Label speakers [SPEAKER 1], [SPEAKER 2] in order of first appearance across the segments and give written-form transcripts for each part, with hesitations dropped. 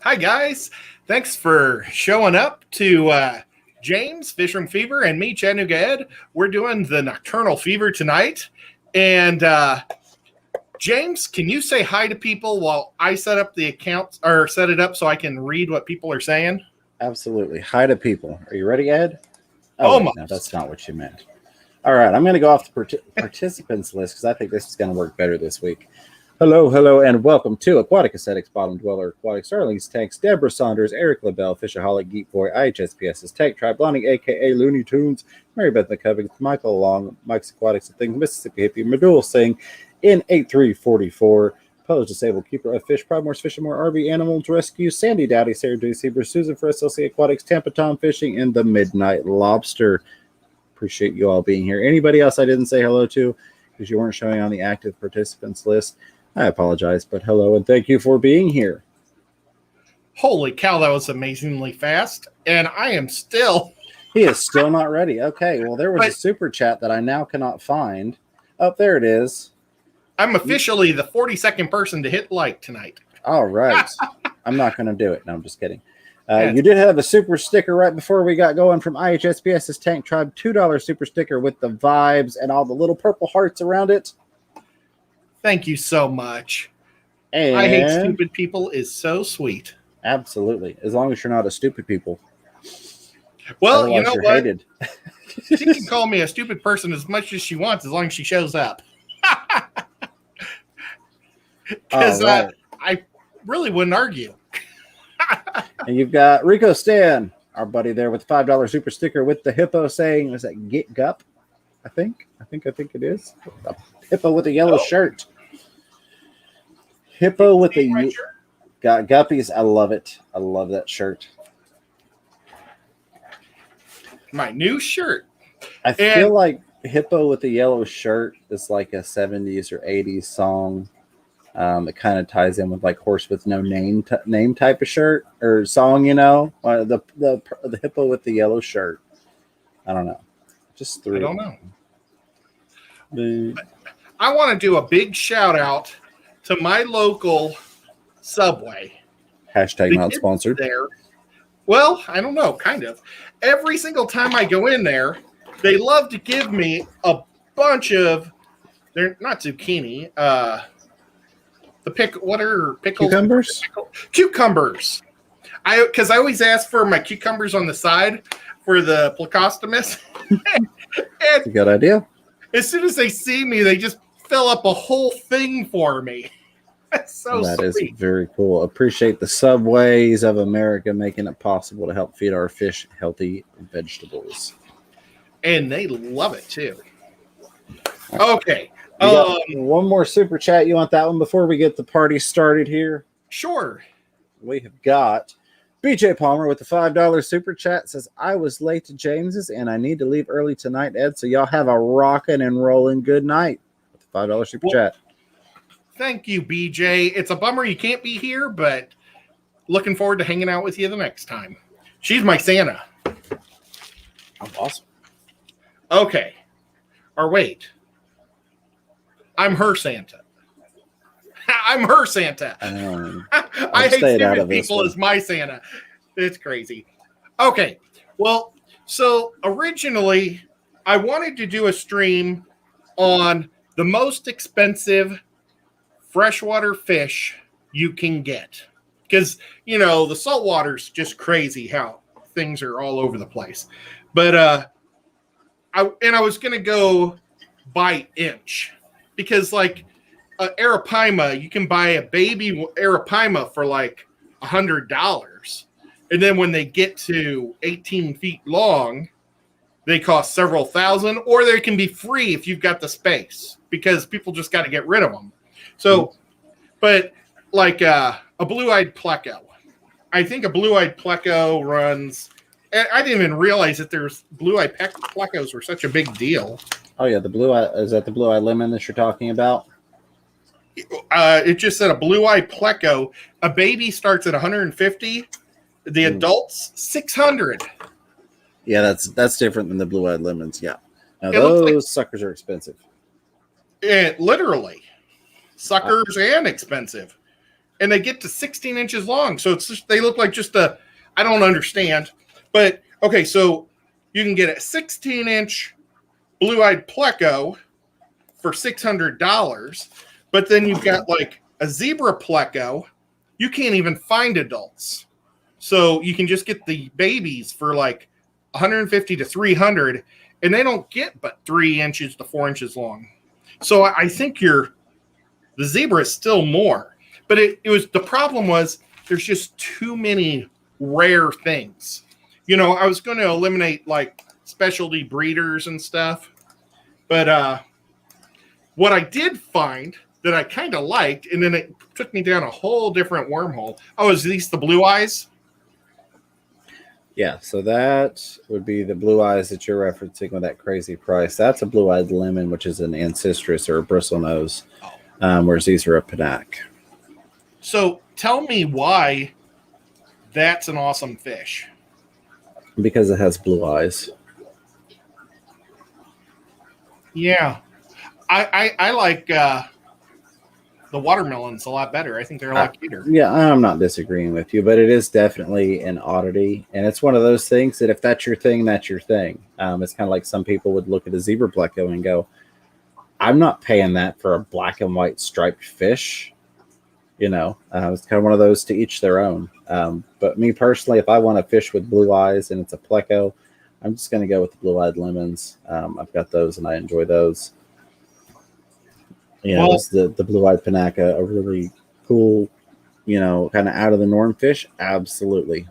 [SPEAKER 1] Hi, guys. Thanks for showing up to James, Fishroom Fever, and me, Chattanooga Ed. We're doing the Nocturnal Fever tonight. And James, can you say hi to people while I set up the account or set it up so I can read what people are saying?
[SPEAKER 2] Absolutely. Hi to people. Are you ready, Ed?
[SPEAKER 1] Almost.
[SPEAKER 2] No, that's not what you meant. All right, I'm going to go off the participants list because I think this is going to work better this week. Hello, and welcome to Aquatic Aesthetics, Bottom Dweller, Aquatic Starlings, Tanks, Deborah Saunders, Eric LaBelle, Fishaholic, Geek Boy, IHSPS's Tank Tribe, Blondie, a.k.a. Looney Tunes, Mary Beth McCovey, Michael Long, Mike's Aquatics and Things, Mississippi Hippie, Medul Singh, in 8344, Polish Disabled Keeper of Fish, Primorse Fish and More, RV Animals Rescue, Sandy Dowdy, Sarah J. Seaver, Susan for SLC Aquatics, Tampa Tom Fishing, and the Midnight Lobster. Appreciate you all being here. Anybody else I didn't say hello to because you weren't showing on the active participants list, I apologize, but hello and thank you for being here.
[SPEAKER 1] Holy cow, that was amazingly fast. And I am still...
[SPEAKER 2] He is still not ready. Okay, well, there was a super chat that I now cannot find. Oh, there it is.
[SPEAKER 1] I'm officially the 42nd person to hit like tonight.
[SPEAKER 2] All right. I'm not going to do it. No, I'm just kidding. You did have a super sticker right before we got going from IHSPS's Tank Tribe, $2 super sticker with the vibes and all the little purple hearts around it.
[SPEAKER 1] Thank you so much.
[SPEAKER 2] And
[SPEAKER 1] I hate stupid people is so sweet.
[SPEAKER 2] Absolutely. As long as you're not a stupid people.
[SPEAKER 1] Well,
[SPEAKER 2] otherwise
[SPEAKER 1] you know
[SPEAKER 2] you're
[SPEAKER 1] what?
[SPEAKER 2] Hated.
[SPEAKER 1] She can call me a stupid person as much as she wants as long as she shows up. Because
[SPEAKER 2] right.
[SPEAKER 1] I really wouldn't argue.
[SPEAKER 2] And you've got Rico Stan, our buddy there with the $5 super sticker with the hippo saying, was that Get Gup? I think it is. A hippo with a yellow shirt. Hippo with the got guppies. I love it. I love that shirt.
[SPEAKER 1] My new shirt.
[SPEAKER 2] I feel like Hippo with the yellow shirt is like a 70s or 80s song. It kind of ties in with like Horse with No Name type of shirt or song, you know. The hippo with the yellow shirt. I don't know. Just three.
[SPEAKER 1] I don't know. I want to do a big shout out to my local Subway.
[SPEAKER 2] Hashtag not sponsored.
[SPEAKER 1] There. Well, I don't know, kind of. Every single time I go in there, they love to give me a bunch of, they're not zucchini, what are pickles?
[SPEAKER 2] Cucumbers?
[SPEAKER 1] Cucumbers. Because I always ask for my cucumbers on the side for the plecostomus.
[SPEAKER 2] That's a good idea.
[SPEAKER 1] As soon as they see me, they just fill up a whole thing for me. That's so sweet. That is
[SPEAKER 2] very cool. Appreciate the Subways of America making it possible to help feed our fish healthy vegetables.
[SPEAKER 1] And they love it, too. Okay.
[SPEAKER 2] One more super chat. You want that one before we get the party started here?
[SPEAKER 1] Sure.
[SPEAKER 2] We have got BJ Palmer with the $5 super chat. Says, I was late to James's and I need to leave early tonight, Ed. So y'all have a rocking and rolling good night. With the $5 super chat.
[SPEAKER 1] Thank you, BJ. It's a bummer you can't be here, but looking forward to hanging out with you the next time. She's my Santa.
[SPEAKER 2] Oh, awesome.
[SPEAKER 1] Okay. Or wait. I'm her Santa. I'm her Santa. I hate stupid people as my Santa. It's crazy. Okay. Well, so originally I wanted to do a stream on the most expensive freshwater fish you can get. Because, you know, the saltwater's just crazy how things are all over the place. But I was going to go by inch. Because, like, arapaima, you can buy a baby arapaima for, like, $100. And then when they get to 18 feet long, they cost several thousand. Or they can be free if you've got the space. Because people just got to get rid of them. So, but, like, a blue-eyed pleco. I think a blue-eyed pleco runs... I didn't even realize that there's blue-eyed plecos were such a big deal.
[SPEAKER 2] Oh, yeah, the blue eye. Is that the blue-eye lemon that you're talking about?
[SPEAKER 1] It just said a blue-eye pleco. A baby starts at 150. The adults, 600.
[SPEAKER 2] Yeah, that's different than the blue-eyed lemons. Yeah. Now, those suckers are expensive.
[SPEAKER 1] Literally. Suckers and expensive. and they get to 16 inches long. So it's just, they look like just a, I don't understand. But, okay, so you can get a 16-inch blue-eyed pleco for $600, but then you've got like a zebra pleco. You can't even find adults. So you can just get the babies for like 150 to 300, and they don't get but 3 inches to 4 inches long. So I think the zebra is still more. But it was, the problem was there's just too many rare things. You know, I was going to eliminate like specialty breeders and stuff. But what I did find that I kind of liked, and then it took me down a whole different wormhole. Oh, is these the blue eyes?
[SPEAKER 2] Yeah, so that would be the blue eyes that you're referencing with that crazy price. That's a blue-eyed lemon, which is an ancestress or a bristlenose, whereas these are a panache.
[SPEAKER 1] So tell me why that's an awesome fish.
[SPEAKER 2] Because it has blue eyes.
[SPEAKER 1] Yeah. I like the watermelons a lot better. I think they're a lot cuter.
[SPEAKER 2] Yeah, I'm not disagreeing with you, but it is definitely an oddity. And it's one of those things that if that's your thing, that's your thing. It's kind of like some people would look at a zebra pleco and go, I'm not paying that for a black and white striped fish. You know, it's kind of one of those, to each their own. But me personally, if I want a fish with blue eyes and it's a pleco, I'm just going to go with the blue-eyed lemons. I've got those and I enjoy those. You know, is the blue-eyed panache a really cool, you know, kind of out of the norm fish? Absolutely.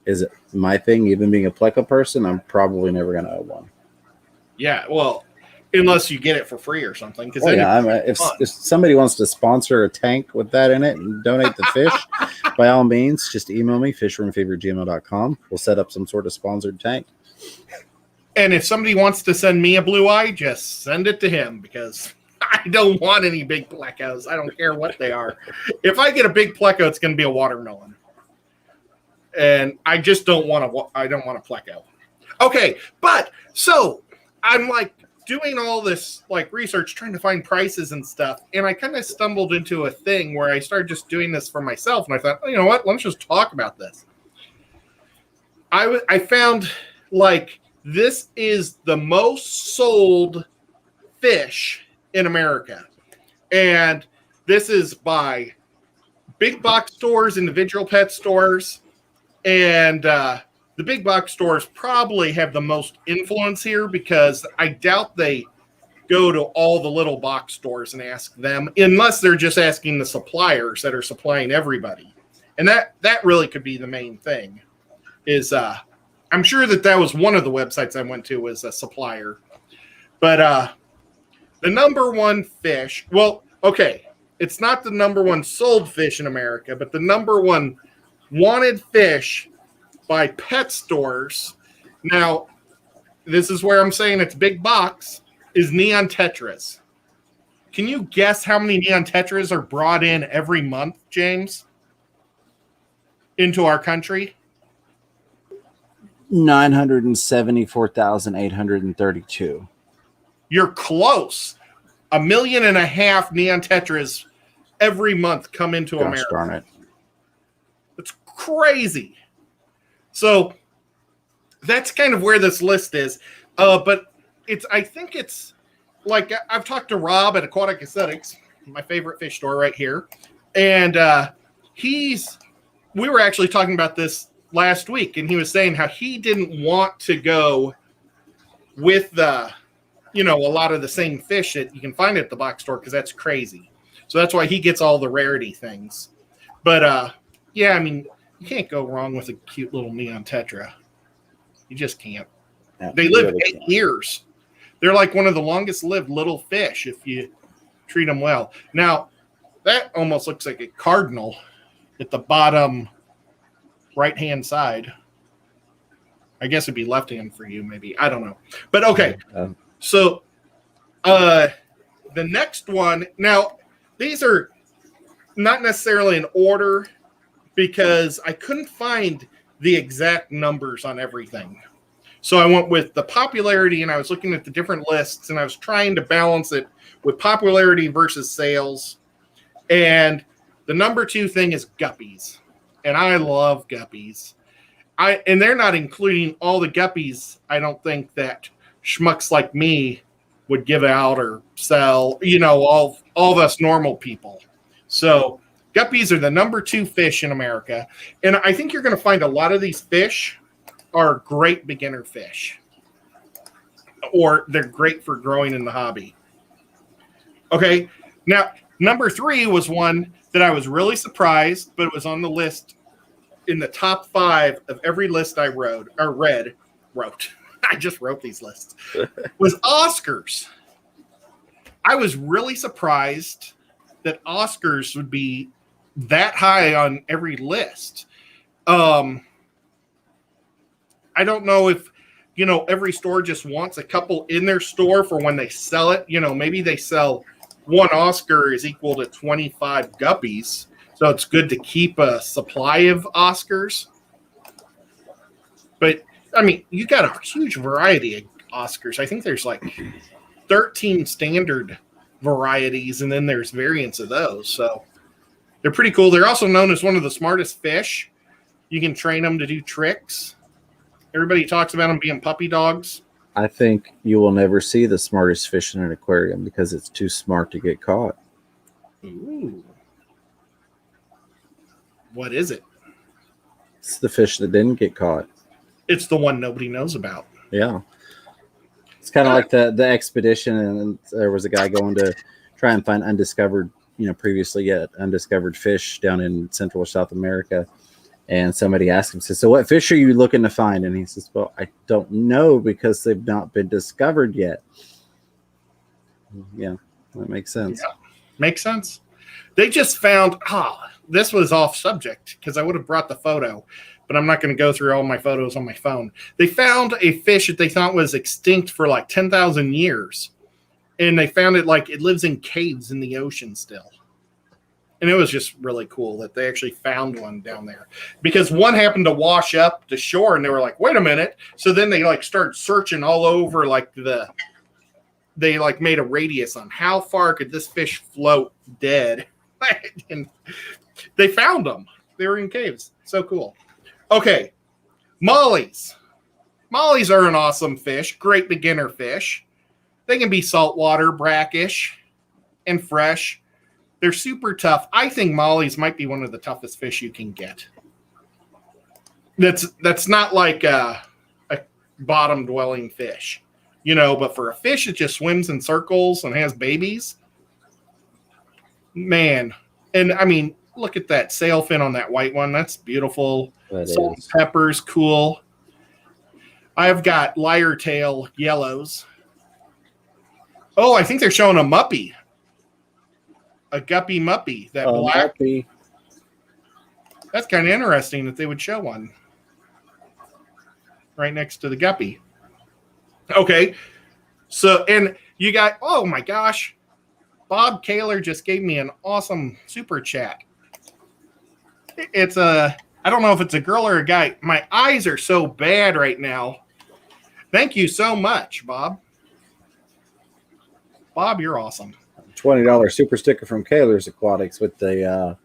[SPEAKER 2] Is it my thing? Even being a pleco person, I'm probably never going to own one.
[SPEAKER 1] Yeah, well, unless you get it for free or something. Because
[SPEAKER 2] if somebody wants to sponsor a tank with that in it and donate the fish, by all means, just email me, fishroomfever@gmail.com. We'll set up some sort of sponsored tank.
[SPEAKER 1] And if somebody wants to send me a blue eye, just send it to him, because I don't want any big plecos. I don't care what they are. If I get a big pleco, it's going to be a watermelon. And I just don't want a pleco. Okay, but so I'm like doing all this like research, trying to find prices and stuff, and I kind of stumbled into a thing where I started just doing this for myself, and I thought, oh, you know what? Let's just talk about this. I found like this is the most sold fish in America, and this is by big box stores, individual pet stores, and the big box stores probably have the most influence here, because I doubt they go to all the little box stores and ask them, unless they're just asking the suppliers that are supplying everybody. And that really could be the main thing. Is I'm sure that was one of the websites I went to, was a supplier. But the number one fish, well, okay, it's not the number one sold fish in America, but the number one wanted fish by pet stores. Now, this is where I'm saying it's big box, is neon tetras. Can you guess how many neon tetras are brought in every month, James, into our country?
[SPEAKER 2] 974,832.
[SPEAKER 1] You're close. 1.5 million neon tetras every month come into America.
[SPEAKER 2] Darn it.
[SPEAKER 1] It's crazy. So that's kind of where this list is. But I think it's like, I've talked to Rob at Aquatic Aesthetics, my favorite fish store right here. And we were actually talking about this last week, and he was saying how he didn't want to go with a lot of the same fish that you can find at the box store, because that's crazy. So that's why he gets all the rarity things. But yeah, I mean, you can't go wrong with a cute little neon tetra. You just can't.
[SPEAKER 2] Yeah,
[SPEAKER 1] they live 8 years. They're like one of the longest lived little fish if you treat them well. Now, that almost looks like a cardinal at the bottom right-hand side. I guess it'd be left-hand for you, maybe. I don't know. But okay. So the next one, now, these are not necessarily in order, because I couldn't find the exact numbers on everything. So I went with the popularity, and I was looking at the different lists, and I was trying to balance it with popularity versus sales. And The number 2 thing is guppies. And I love guppies. And they're not including all the guppies, I don't think, that schmucks like me would give out or sell, all of us normal people. So guppies are the number 2 fish in America. And I think you're going to find a lot of these fish are great beginner fish. Or they're great for growing in the hobby. Okay, now number 3 was one that I was really surprised, but it was on the list in the top 5 of every list I wrote. I just wrote these lists. Was Oscars. I was really surprised that Oscars would be that high on every list. I don't know if every store just wants a couple in their store for when they sell it. Maybe they sell one Oscar is equal to 25 guppies. So it's good to keep a supply of Oscars. But, you got a huge variety of Oscars. I think there's like 13 standard varieties, and then there's variants of those. So they're pretty cool. They're also known as one of the smartest fish. You can train them to do tricks. Everybody talks about them being puppy dogs.
[SPEAKER 2] I think you will never see the smartest fish in an aquarium because it's too smart to get caught.
[SPEAKER 1] Ooh. What is it?
[SPEAKER 2] It's the fish that didn't get caught.
[SPEAKER 1] It's the one nobody knows about.
[SPEAKER 2] Yeah. It's kind of like the expedition, and there was a guy going to try and find undiscovered, previously yet undiscovered fish down in Central or South America. And somebody asked him, says, "So what fish are you looking to find?" And he says, "Well, I don't know because they've not been discovered yet." Yeah, that makes sense.
[SPEAKER 1] Yeah, makes sense. They just found, this was off subject because I would have brought the photo, but I'm not going to go through all my photos on my phone. They found a fish that they thought was extinct for like 10,000 years. And they found it it lives in caves in the ocean still. And it was just really cool that they actually found one down there, because one happened to wash up to shore, and they were like, wait a minute. So then they started searching all over they made a radius on how far could this fish float dead. And they found them. They were in caves. So cool. Okay. Mollies. Mollies are an awesome fish. Great beginner fish. They can be saltwater, brackish, and fresh. They're super tough. I think mollies might be one of the toughest fish you can get. That's not like a bottom-dwelling fish, but for a fish that just swims in circles and has babies, man. And, look at that sailfin on that white one. That's beautiful. Salt and pepper's cool. I've got lyre tail yellows. Oh, I think they're showing a muppy. A guppy muppy, that black. Muppy. That's kind of interesting that they would show one right next to the guppy. Okay, so and you got, oh my gosh, Bob Kaler just gave me an awesome super chat. It's I don't know if it's a girl or a guy. My eyes are so bad right now. Thank you so much, Bob. Bob, you're awesome.
[SPEAKER 2] $20 super sticker from Kaler's Aquatics with the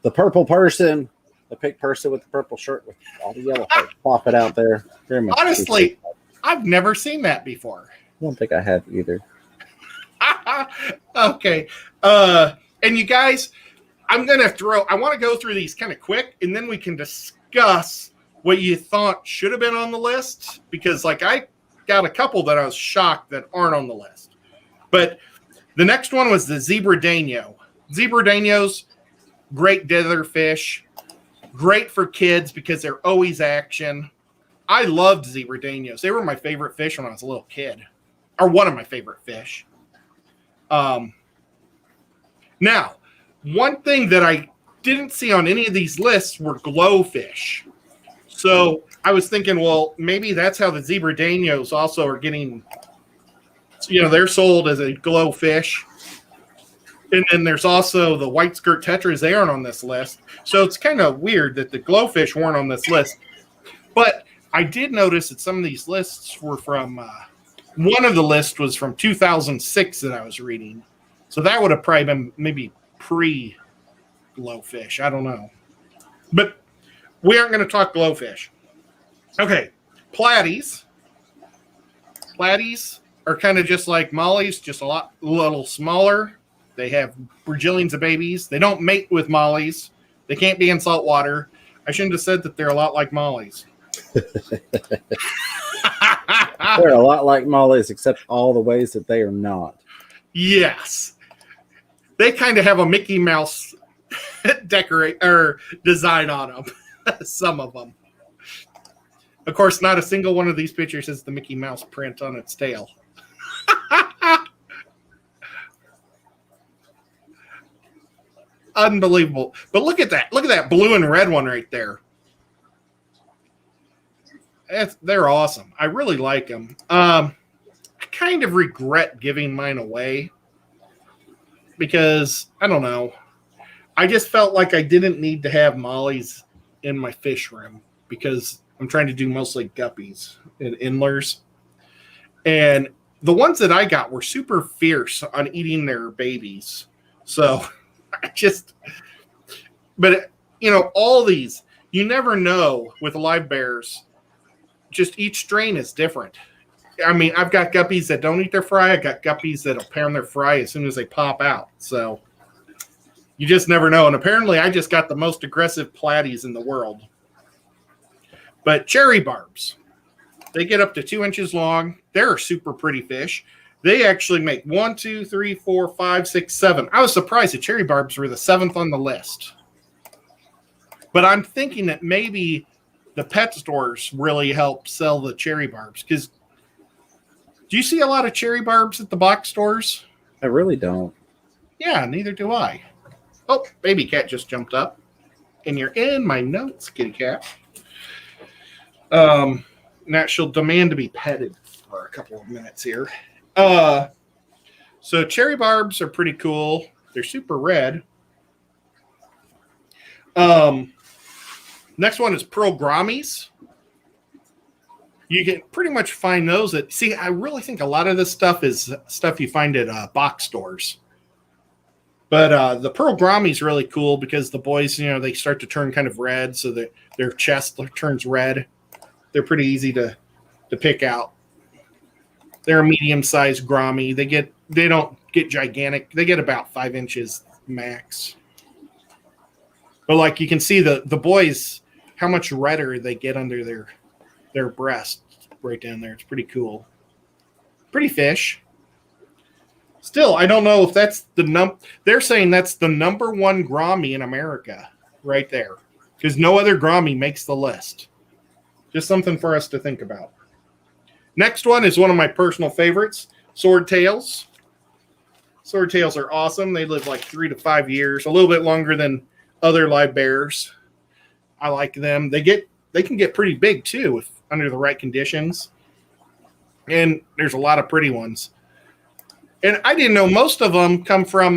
[SPEAKER 2] purple person, the pink person with the purple shirt with all the yellow hearts. Pop it out there. Very much.
[SPEAKER 1] Honestly, I've never seen that before.
[SPEAKER 2] I don't think I have either.
[SPEAKER 1] Okay. And you guys, I want to go through these kind of quick, and then we can discuss what you thought should have been on the list, because I got a couple that I was shocked that aren't on the list. But the next one was the zebra-daino. Zebra-dainos, great dither fish, great for kids because they're always action. I loved zebra-dainos. They were my favorite fish when I was a little kid, or one of my favorite fish. Now, one thing that I didn't see on any of these lists were glowfish. So I was thinking, well, maybe that's how the zebra-dainos also are getting, they're sold as a glowfish. And then there's also the white skirt tetras. They aren't on this list. So it's kind of weird that the glowfish weren't on this list. But I did notice that some of these lists were from, one of the lists was from 2006 that I was reading. So that would have probably been maybe pre-glowfish glowfish. I don't know. But we aren't going to talk glowfish. Okay, platies. Platies are kind of just like mollies, just a little smaller. They have bajillions of babies. They don't mate with mollies. They can't be in salt water. I shouldn't have said that they're a lot like mollies.
[SPEAKER 2] They're a lot like mollies, except all the ways that they are not.
[SPEAKER 1] Yes. They kind of have a Mickey Mouse design on them. Some of them. Of course, not a single one of these pictures has the Mickey Mouse print on its tail. Unbelievable. But look at that. Look at that blue and red one right there. They're awesome. I really like them. I kind of regret giving mine away because, I don't know, I just felt like I didn't need to have mollies in my fish room because I'm trying to do mostly guppies and inlers. And the ones that I got were super fierce on eating their babies. So but you know, all these, you never know with live bears, just each strain is different. I mean, I've got guppies that don't eat their fry. I got guppies that'll pound their fry as soon as they pop out. So you just never know. And apparently I just got the most aggressive platies in the world. But cherry barbs, they get up to 2 inches long. They're a super pretty fish. They actually make 1, 2, 3, 4, 5, 6, 7. I was surprised the cherry barbs were the 7th on the list. But I'm thinking that maybe the pet stores really help sell the cherry barbs. Because do you see a lot of cherry barbs at the box stores?
[SPEAKER 2] I really don't.
[SPEAKER 1] Yeah, neither do I. Oh, baby cat just jumped up. And you're in my notes, kitty cat. Now she'll demand to be petted for a couple of minutes here. So cherry barbs are pretty cool. They're super red. Next one is pearl grammies. You can pretty much find those at, see, I really think a lot of this stuff is stuff you find at box stores. But the pearl grammy is really cool because the boys, you know, they start to turn kind of red, so that their chest turns red. They're pretty easy to pick out. They're a medium-sized grammy. They don't get gigantic. They get about 5 inches max. But like you can see the boys, how much redder they get under their breast right down there. It's pretty cool. Pretty fish. Still, I don't know if that's they're saying that's the number 1 grammy in America right there. Because no other grammy makes the list. Just something for us to think about. Next one is one of my personal favorites, swordtails. Swordtails are awesome. They live like 3 to 5 years, a little bit longer than other live bears. I like them. They can get pretty big too if under the right conditions. And there's a lot of pretty ones. And I didn't know most of them come from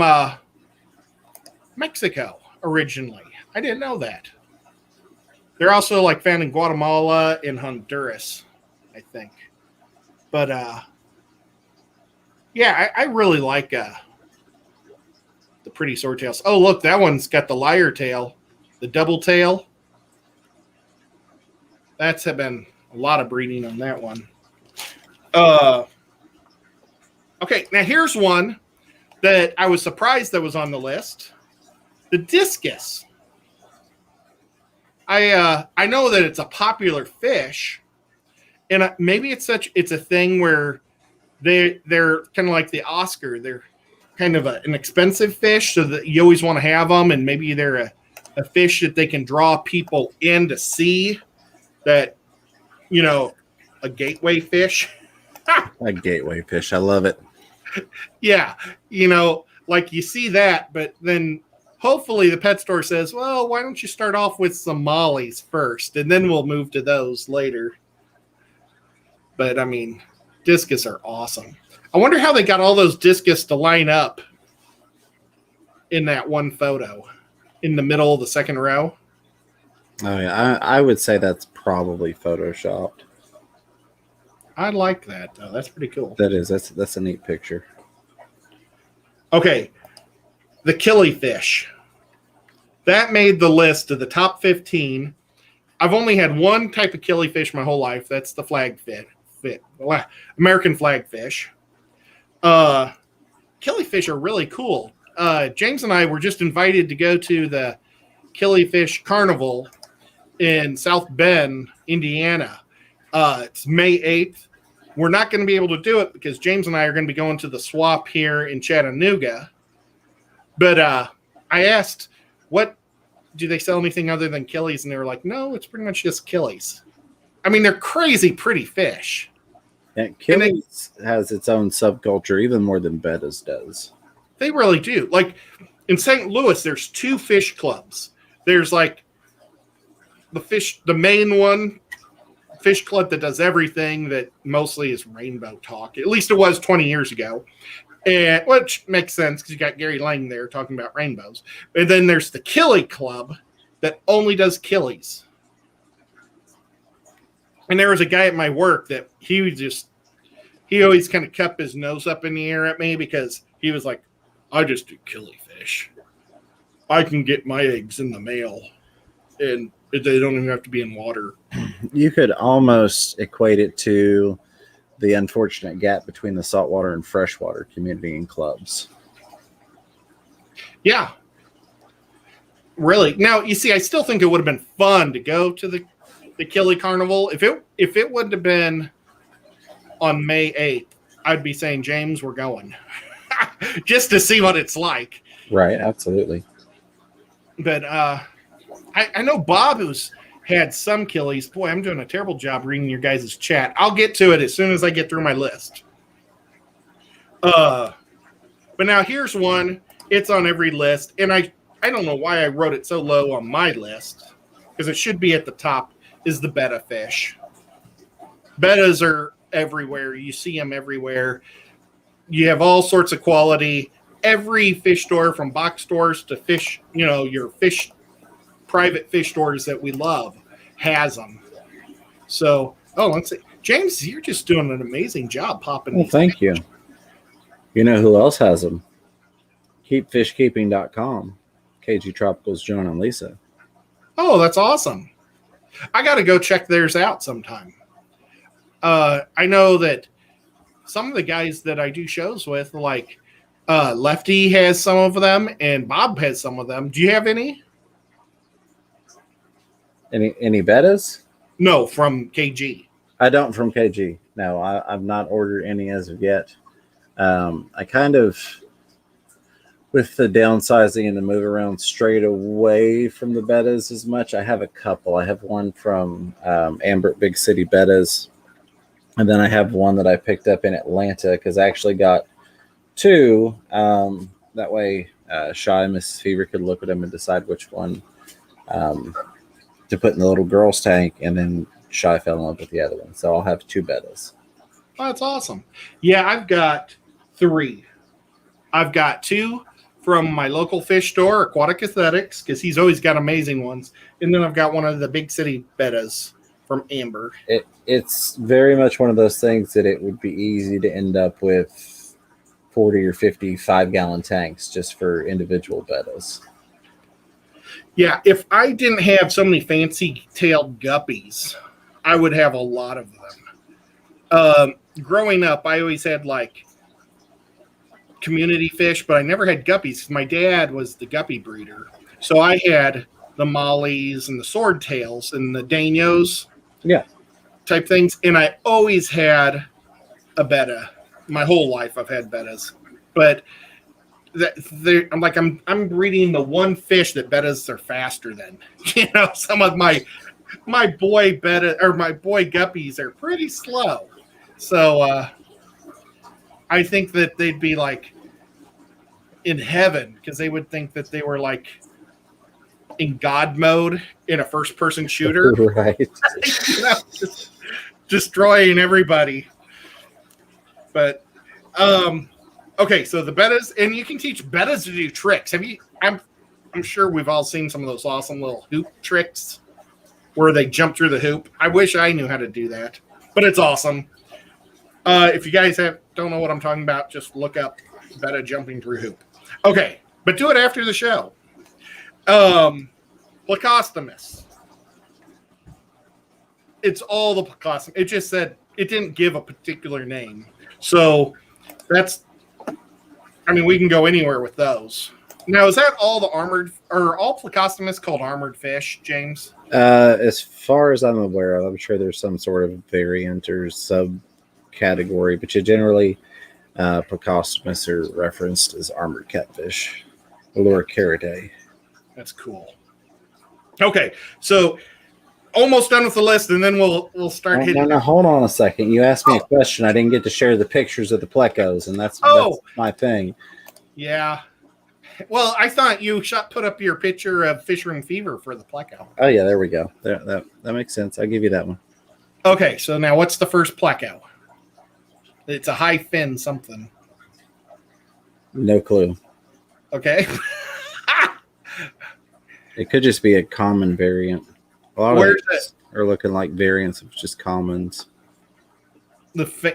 [SPEAKER 1] Mexico originally. I didn't know that. They're also like found in Guatemala and Honduras, I think. But yeah, I really like the pretty swordtails. Oh, look, that one's got the lyre tail, the double tail. That's been a lot of breeding on that one. Okay, now here's one that I was surprised that was on the list. The discus. I know that it's a popular fish, and maybe it's a thing where they're kind of like the Oscar. They're kind of an expensive fish, so that you always want to have them, and maybe they're a fish that they can draw people in to see. That, you know, a gateway fish.
[SPEAKER 2] A gateway fish. I love it.
[SPEAKER 1] Yeah, you know, like you see that, but then hopefully the pet store says, well, why don't you start off with some mollies first, and then we'll move to those later. But, I mean, discus are awesome. I wonder how they got all those discus to line up in that one photo in the middle of the second row.
[SPEAKER 2] Oh, yeah. I would say that's probably photoshopped.
[SPEAKER 1] I like that, though. That's pretty cool.
[SPEAKER 2] That is. That's a neat picture.
[SPEAKER 1] Okay. The killifish. That made the list of the top 15. I've only had one type of killifish my whole life. That's the American flagfish. Killifish are really cool. James and I were just invited to go to the Killifish Carnival in South Bend, Indiana. It's May 8th. We're not going to be able to do it because James and I are going to be going to the swap here in Chattanooga. But I asked, what do they sell anything other than killies? And they were like, no, it's pretty much just killies. I mean, they're crazy pretty fish.
[SPEAKER 2] And killies has its own subculture even more than Betta's does.
[SPEAKER 1] They really do. Like in St. Louis, there's 2 fish clubs. There's like the main one, fish club that does everything that mostly is rainbow talk. At least it was 20 years ago. And which makes sense because you got Gary Lang there talking about rainbows. And then there's the Killie Club that only does killies. And there was a guy at my work that he always kind of kept his nose up in the air at me because he was like, I just do killifish. I can get my eggs in the mail and they don't even have to be in water.
[SPEAKER 2] You could almost equate it to the unfortunate gap between the saltwater and freshwater community and clubs.
[SPEAKER 1] Yeah. Really. Now, you see, I still think it would have been fun to go to the Killie Carnival. If it wouldn't have been on May 8th, I'd be saying, James, we're going. Just to see what it's like.
[SPEAKER 2] Right, absolutely.
[SPEAKER 1] But I know Bob, who's had some killies. Boy, I'm doing a terrible job reading your guys' chat. I'll get to it as soon as I get through my list. But now here's one. It's on every list. And I don't know why I wrote it so low on my list, because it should be at the top, is the Betta fish. Bettas are everywhere. You see them everywhere. You have all sorts of quality. Every fish store, from box stores to fish, your fish, private fish stores that we love, has them. So, let's see. James, you're just doing an amazing job popping.
[SPEAKER 2] Well, thank you. You know who else has them? KeepFishKeeping.com. KG Tropicals, John and Lisa.
[SPEAKER 1] Oh, that's awesome. I got to go check theirs out sometime. I know that some of the guys that I do shows with, like Lefty has some of them and Bob has some of them. Do you have any?
[SPEAKER 2] Any Bettas?
[SPEAKER 1] No, from KG.
[SPEAKER 2] I don't from KG. No, I've not ordered any as of yet. I kind of, with the downsizing and the move around, strayed away from the Bettas as much. I have a couple. I have one from Amber Big City Bettas. And then I have one that I picked up in Atlanta because I actually got 2. That way Shy and Mrs. Fever could look at them and decide which one to put in the little girl's tank, and then Shy fell in love with the other one. So I'll have 2 Bettas.
[SPEAKER 1] Oh, that's awesome. Yeah, I've got 3. I've got 2 from my local fish store, Aquatic Aesthetics, because he's always got amazing ones. And then I've got one of the Big City Bettas from Amber.
[SPEAKER 2] It's very much one of those things that it would be easy to end up with 40 or 50 5-gallon tanks just for individual Bettas.
[SPEAKER 1] Yeah, if I didn't have so many fancy-tailed guppies, I would have a lot of them. Growing up, I always had, like, community fish, but I never had guppies. My dad was the guppy breeder. So I had the mollies and the swordtails and the Danios type things, and I always had a Betta. My whole life I've had Bettas. But I'm breeding the one fish that Bettas are faster than. Some of my boy Betta or my boy guppies are pretty slow. So I think that they'd be like in heaven because they would think that they were like in God mode in a first-person shooter.
[SPEAKER 2] Right.
[SPEAKER 1] Just destroying everybody. But okay, so the Bettas, and you can teach Bettas to do tricks. I'm sure we've all seen some of those awesome little hoop tricks where they jump through the hoop. I wish I knew how to do that, but it's awesome. If you guys don't know what I'm talking about, just look up Betta jumping through hoop. Okay, but do it after the show. Plecostomus. It's all the plecostomus. It just said it didn't give a particular name. So that's, I mean, we can go anywhere with those. Now, is that all the armored, or all plecostomus called armored fish, James?
[SPEAKER 2] As far as I'm aware of, I'm sure there's some sort of variant or subcategory, but you generally, plecostomus are referenced as armored catfish, Loricaridae.
[SPEAKER 1] That's cool. Okay, so almost done with the list, and then we'll start hitting.
[SPEAKER 2] No, hold on a second. You asked me a question. I didn't get to share the pictures of the plecos, and that's my thing.
[SPEAKER 1] Yeah. Well, I thought you put up your picture of fish room fever for the pleco.
[SPEAKER 2] Oh yeah, there we go. That makes sense. I'll give you that one.
[SPEAKER 1] Okay, so now what's the first pleco? It's a high fin something.
[SPEAKER 2] No clue.
[SPEAKER 1] Okay.
[SPEAKER 2] It could just be a common variant. A lot of these are looking like variants of just commons.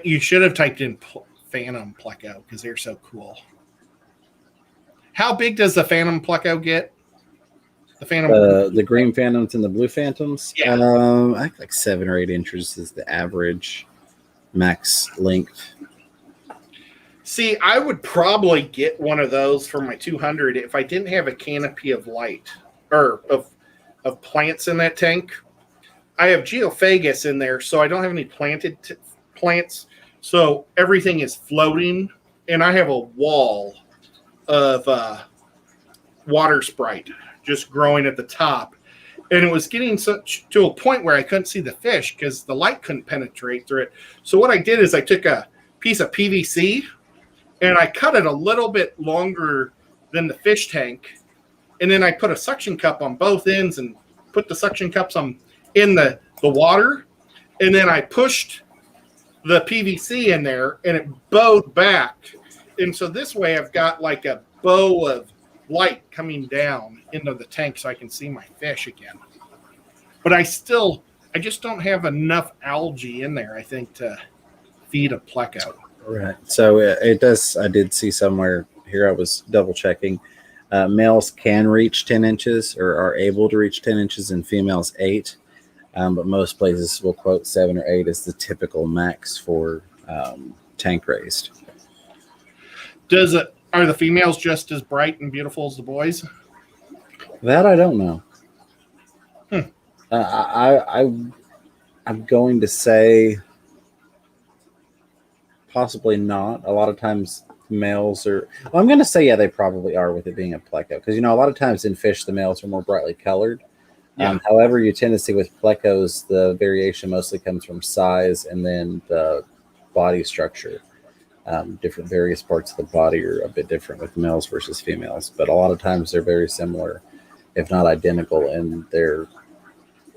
[SPEAKER 1] You should have typed in Phantom pleco because they're so cool. How big does the Phantom pleco get? The Phantom,
[SPEAKER 2] the green phantoms and the blue phantoms.
[SPEAKER 1] Yeah.
[SPEAKER 2] I think like 7 or 8 inches is the average max length.
[SPEAKER 1] See, I would probably get one of those for my 200 if I didn't have a canopy of light or of plants in that tank. I have geophagus in there, so I don't have any planted plants. So everything is floating, and I have a wall of water sprite just growing at the top. And it was getting to a point where I couldn't see the fish because the light couldn't penetrate through it. So what I did is I took a piece of PVC and I cut it a little bit longer than the fish tank. And then I put a suction cup on both ends and put the suction cups in the water. And then I pushed the PVC in there and it bowed back. And so this way I've got like a bow of light coming down into the tank so I can see my fish again. But I just don't have enough algae in there, I think, to feed a pleco.
[SPEAKER 2] Right. So it does. I did see somewhere here. I was double checking. Males can reach 10 inches or are able to reach 10 inches, and females 8. But most places will quote 7 or 8 as the typical max for tank raised.
[SPEAKER 1] Are the females just as bright and beautiful as the boys?
[SPEAKER 2] That I don't know. I'm going to say possibly not. A lot of times males are. Well, I'm going to say yeah, they probably are with it being a pleco because a lot of times in fish the males are more brightly colored. Yeah. However, you tend to see with plecos the variation mostly comes from size and then the body structure. Different various parts of the body are a bit different with males versus females, but a lot of times they're very similar, if not identical, in their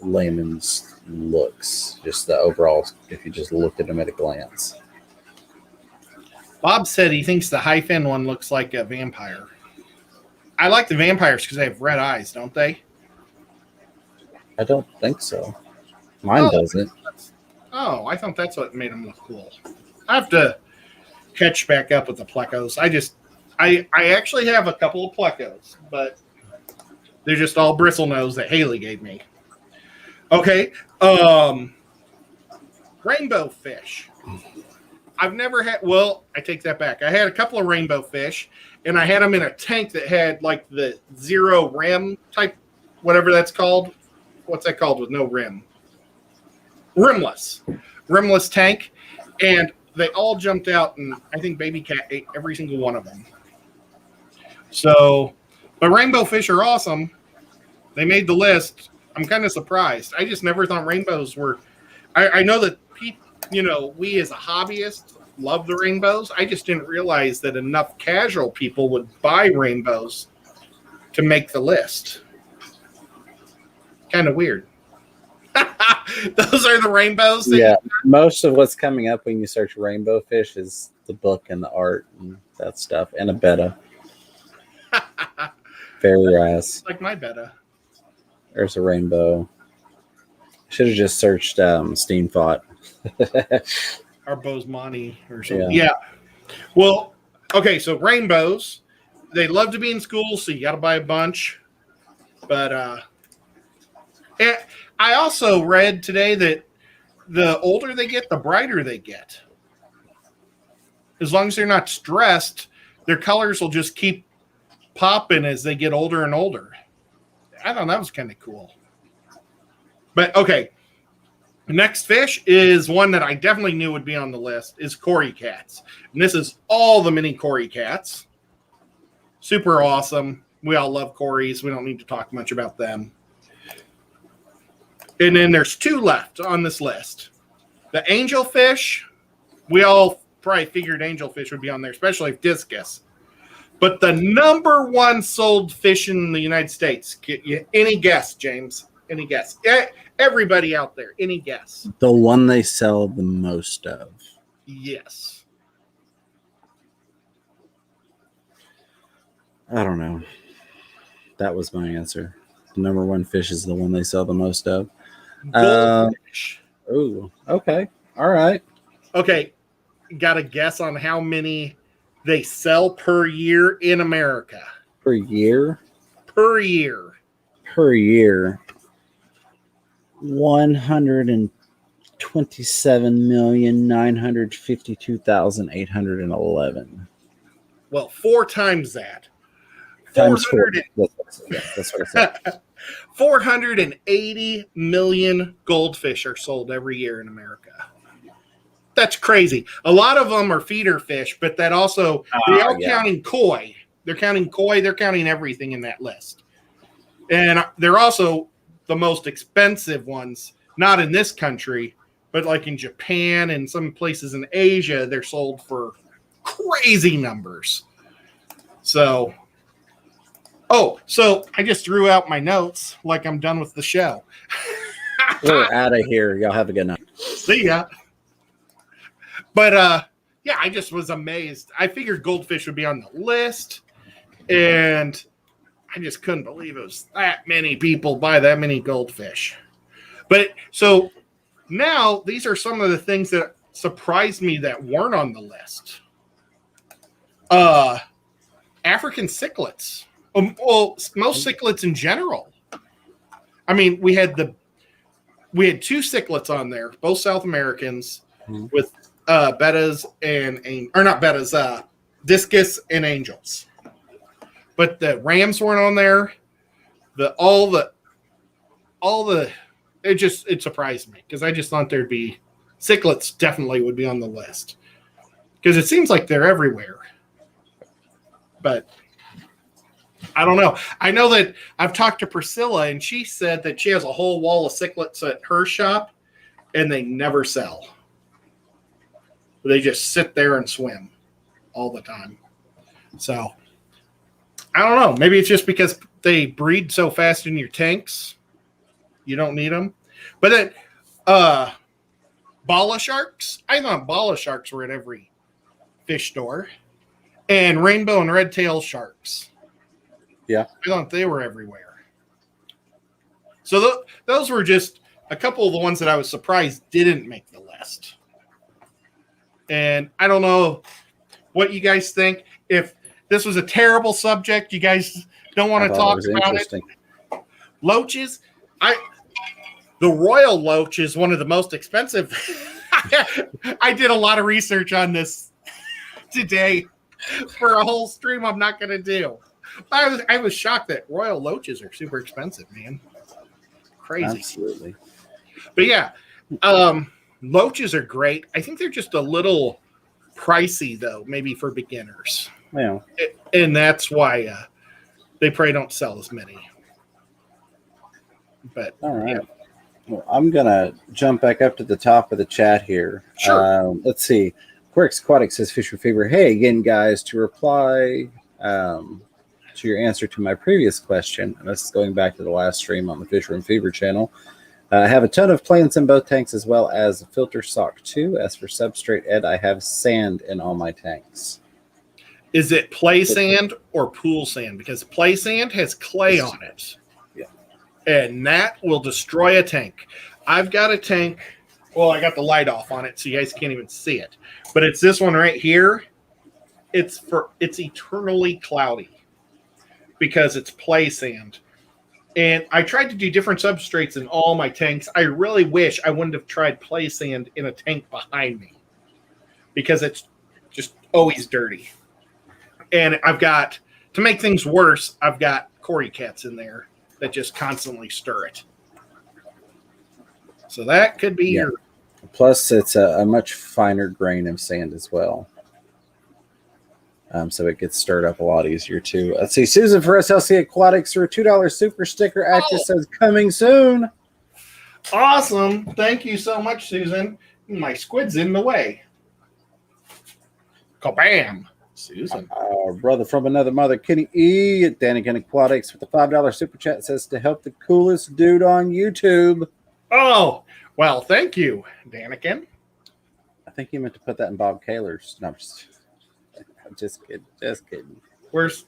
[SPEAKER 2] layman's looks. Just the overall, if you just looked at them at a glance.
[SPEAKER 1] Bob said he thinks the high fin one looks like a vampire. I like the vampires because they have red eyes, don't they?
[SPEAKER 2] I don't think so. Mine doesn't.
[SPEAKER 1] Oh, I thought that's what made them look cool. I have to catch back up with the plecos. I actually have a couple of plecos, but they're just all bristle nose that Haley gave me. Okay. Rainbow fish. I've never had, well, I take that back. I had a couple of rainbow fish, and I had them in a tank that had like the zero rim type, whatever that's called. What's that called with no rim? Rimless tank. And they all jumped out, and I think Baby Cat ate every single one of them. So, but rainbow fish are awesome. They made the list. I'm kind of surprised. I just never thought rainbows were. I know that we as a hobbyist love the rainbows. I just didn't realize that enough casual people would buy rainbows to make the list. Kind of weird. Those are the rainbows.
[SPEAKER 2] Yeah, most of what's coming up when you search rainbow fish is the book and the art and that stuff, and a Betta. Very ass.
[SPEAKER 1] Like my Betta.
[SPEAKER 2] There's a rainbow. Should have just searched Steam Thought.
[SPEAKER 1] Or Bosemani or something. Yeah. Well, okay, so rainbows, they love to be in school, so you got to buy a bunch. But I also read today that the older they get, the brighter they get. As long as they're not stressed, their colors will just keep popping as they get older and older. I thought that was kind of cool. But okay, the next fish is one that I definitely knew would be on the list, is cory cats. And this is all the mini cory cats. Super awesome. We all love cories. We don't need to talk much about them. And then there's two left on this list. The angelfish, we all probably figured angelfish would be on there, especially if discus. But the number one sold fish in the United States, any guess, James? Any guess? Everybody out there, any guess?
[SPEAKER 2] The one they sell the most of.
[SPEAKER 1] Yes.
[SPEAKER 2] I don't know. That was my answer. The number one fish is the one they sell the most of.
[SPEAKER 1] Goldfish.
[SPEAKER 2] Oh, okay. All right.
[SPEAKER 1] Okay. Got a guess on how many they sell per year in America?
[SPEAKER 2] Per year?
[SPEAKER 1] Per year.
[SPEAKER 2] Per year. 127,952,811.
[SPEAKER 1] Well, 4 times that.
[SPEAKER 2] Times 4. That's what I said.
[SPEAKER 1] 480 million goldfish are sold every year in America. That's crazy. A lot of them are feeder fish, but that also, they are counting koi. They're counting koi. They're counting everything in that list. And they're also the most expensive ones, not in this country, but like in Japan and some places in Asia, they're sold for crazy numbers. So I just threw out my notes like I'm done with the show.
[SPEAKER 2] We're out of here. Y'all have a good night.
[SPEAKER 1] See ya. But yeah, I just was amazed. I figured goldfish would be on the list, and I just couldn't believe it was that many people buy that many goldfish. But so now these are some of the things that surprised me that weren't on the list. African cichlids. Well, most cichlids in general. I mean, we had 2 cichlids on there, both South Americans, with bettas discus and angels. But the rams weren't on there. It surprised me because I just thought there'd be cichlids definitely would be on the list because it seems like they're everywhere. But I don't know. I know that I've talked to Priscilla and she said that she has a whole wall of cichlids at her shop and they never sell. They just sit there and swim all the time. So I don't know. Maybe it's just because they breed so fast in your tanks. You don't need them. But then bala sharks. I thought bala sharks were at every fish store. And rainbow and red tail sharks.
[SPEAKER 2] Yeah.
[SPEAKER 1] I thought they were everywhere. So those were just a couple of the ones that I was surprised didn't make the list. And I don't know what you guys think. If this was a terrible subject, you guys don't want to talk about it. Loaches. The royal loach is one of the most expensive. I did a lot of research on this today for a whole stream I'm not going to do. I was shocked that royal loaches are super expensive, man. Crazy.
[SPEAKER 2] Absolutely.
[SPEAKER 1] But yeah, loaches are great. I think they're just a little pricey, though, maybe for beginners.
[SPEAKER 2] Yeah.
[SPEAKER 1] And that's why they probably don't sell as many. But
[SPEAKER 2] all right.
[SPEAKER 1] Yeah.
[SPEAKER 2] Well, I'm going to jump back up to the top of the chat here.
[SPEAKER 1] Sure.
[SPEAKER 2] Let's see. Quirks Aquatic says, Fisher Fever. Hey, again, guys, to reply to your answer to my previous question, and this is going back to the last stream on the Fisher and Fever channel. I have a ton of plants in both tanks as well as a filter sock too. As for substrate, Ed, I have sand in all my tanks.
[SPEAKER 1] Is it play sand or pool sand? Because play sand has clay on it.
[SPEAKER 2] Yeah.
[SPEAKER 1] And that will destroy a tank. I've got a tank. Well, I got the light off on it, so you guys can't even see it. But it's this one right here. It's eternally cloudy because it's play sand. And I tried to do different substrates in all my tanks. I really wish I wouldn't have tried play sand in a tank behind me because it's just always dirty. And I've got, to make things worse, I've got Cory cats in there that just constantly stir it. So that could be your...
[SPEAKER 2] Plus, it's a much finer grain of sand as well. So it gets stirred up a lot easier too. Let's see. Susan for SLC Aquatics through a $2 super sticker. Actress says coming soon.
[SPEAKER 1] Awesome. Thank you so much, Susan. My squid's in the way. Kabam. Susan.
[SPEAKER 2] Brother from another mother, Kenny E at Danican Aquatics with the $5 super chat says to help the coolest dude on YouTube.
[SPEAKER 1] Oh, well, thank you, Danican.
[SPEAKER 2] I think you meant to put that in Bob Kaler's. No, just kidding. Just kidding.
[SPEAKER 1] Where's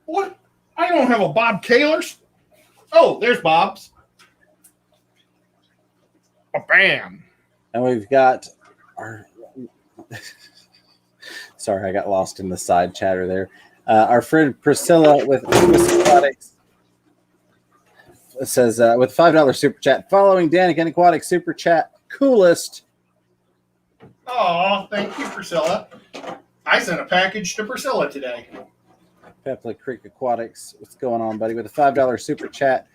[SPEAKER 1] what? I don't have a Bob Kaler's. Oh, there's Bob's. Oh, bam. And
[SPEAKER 2] we've got our sorry, I got lost in the side chatter there. Our friend Priscilla with Aquatics says with $5 super chat, following Danican Aquatics super chat, coolest.
[SPEAKER 1] Oh, thank you, Priscilla. I sent a package to Priscilla today.
[SPEAKER 2] Pepler Creek Aquatics, what's going on, buddy? With a $5 super chat,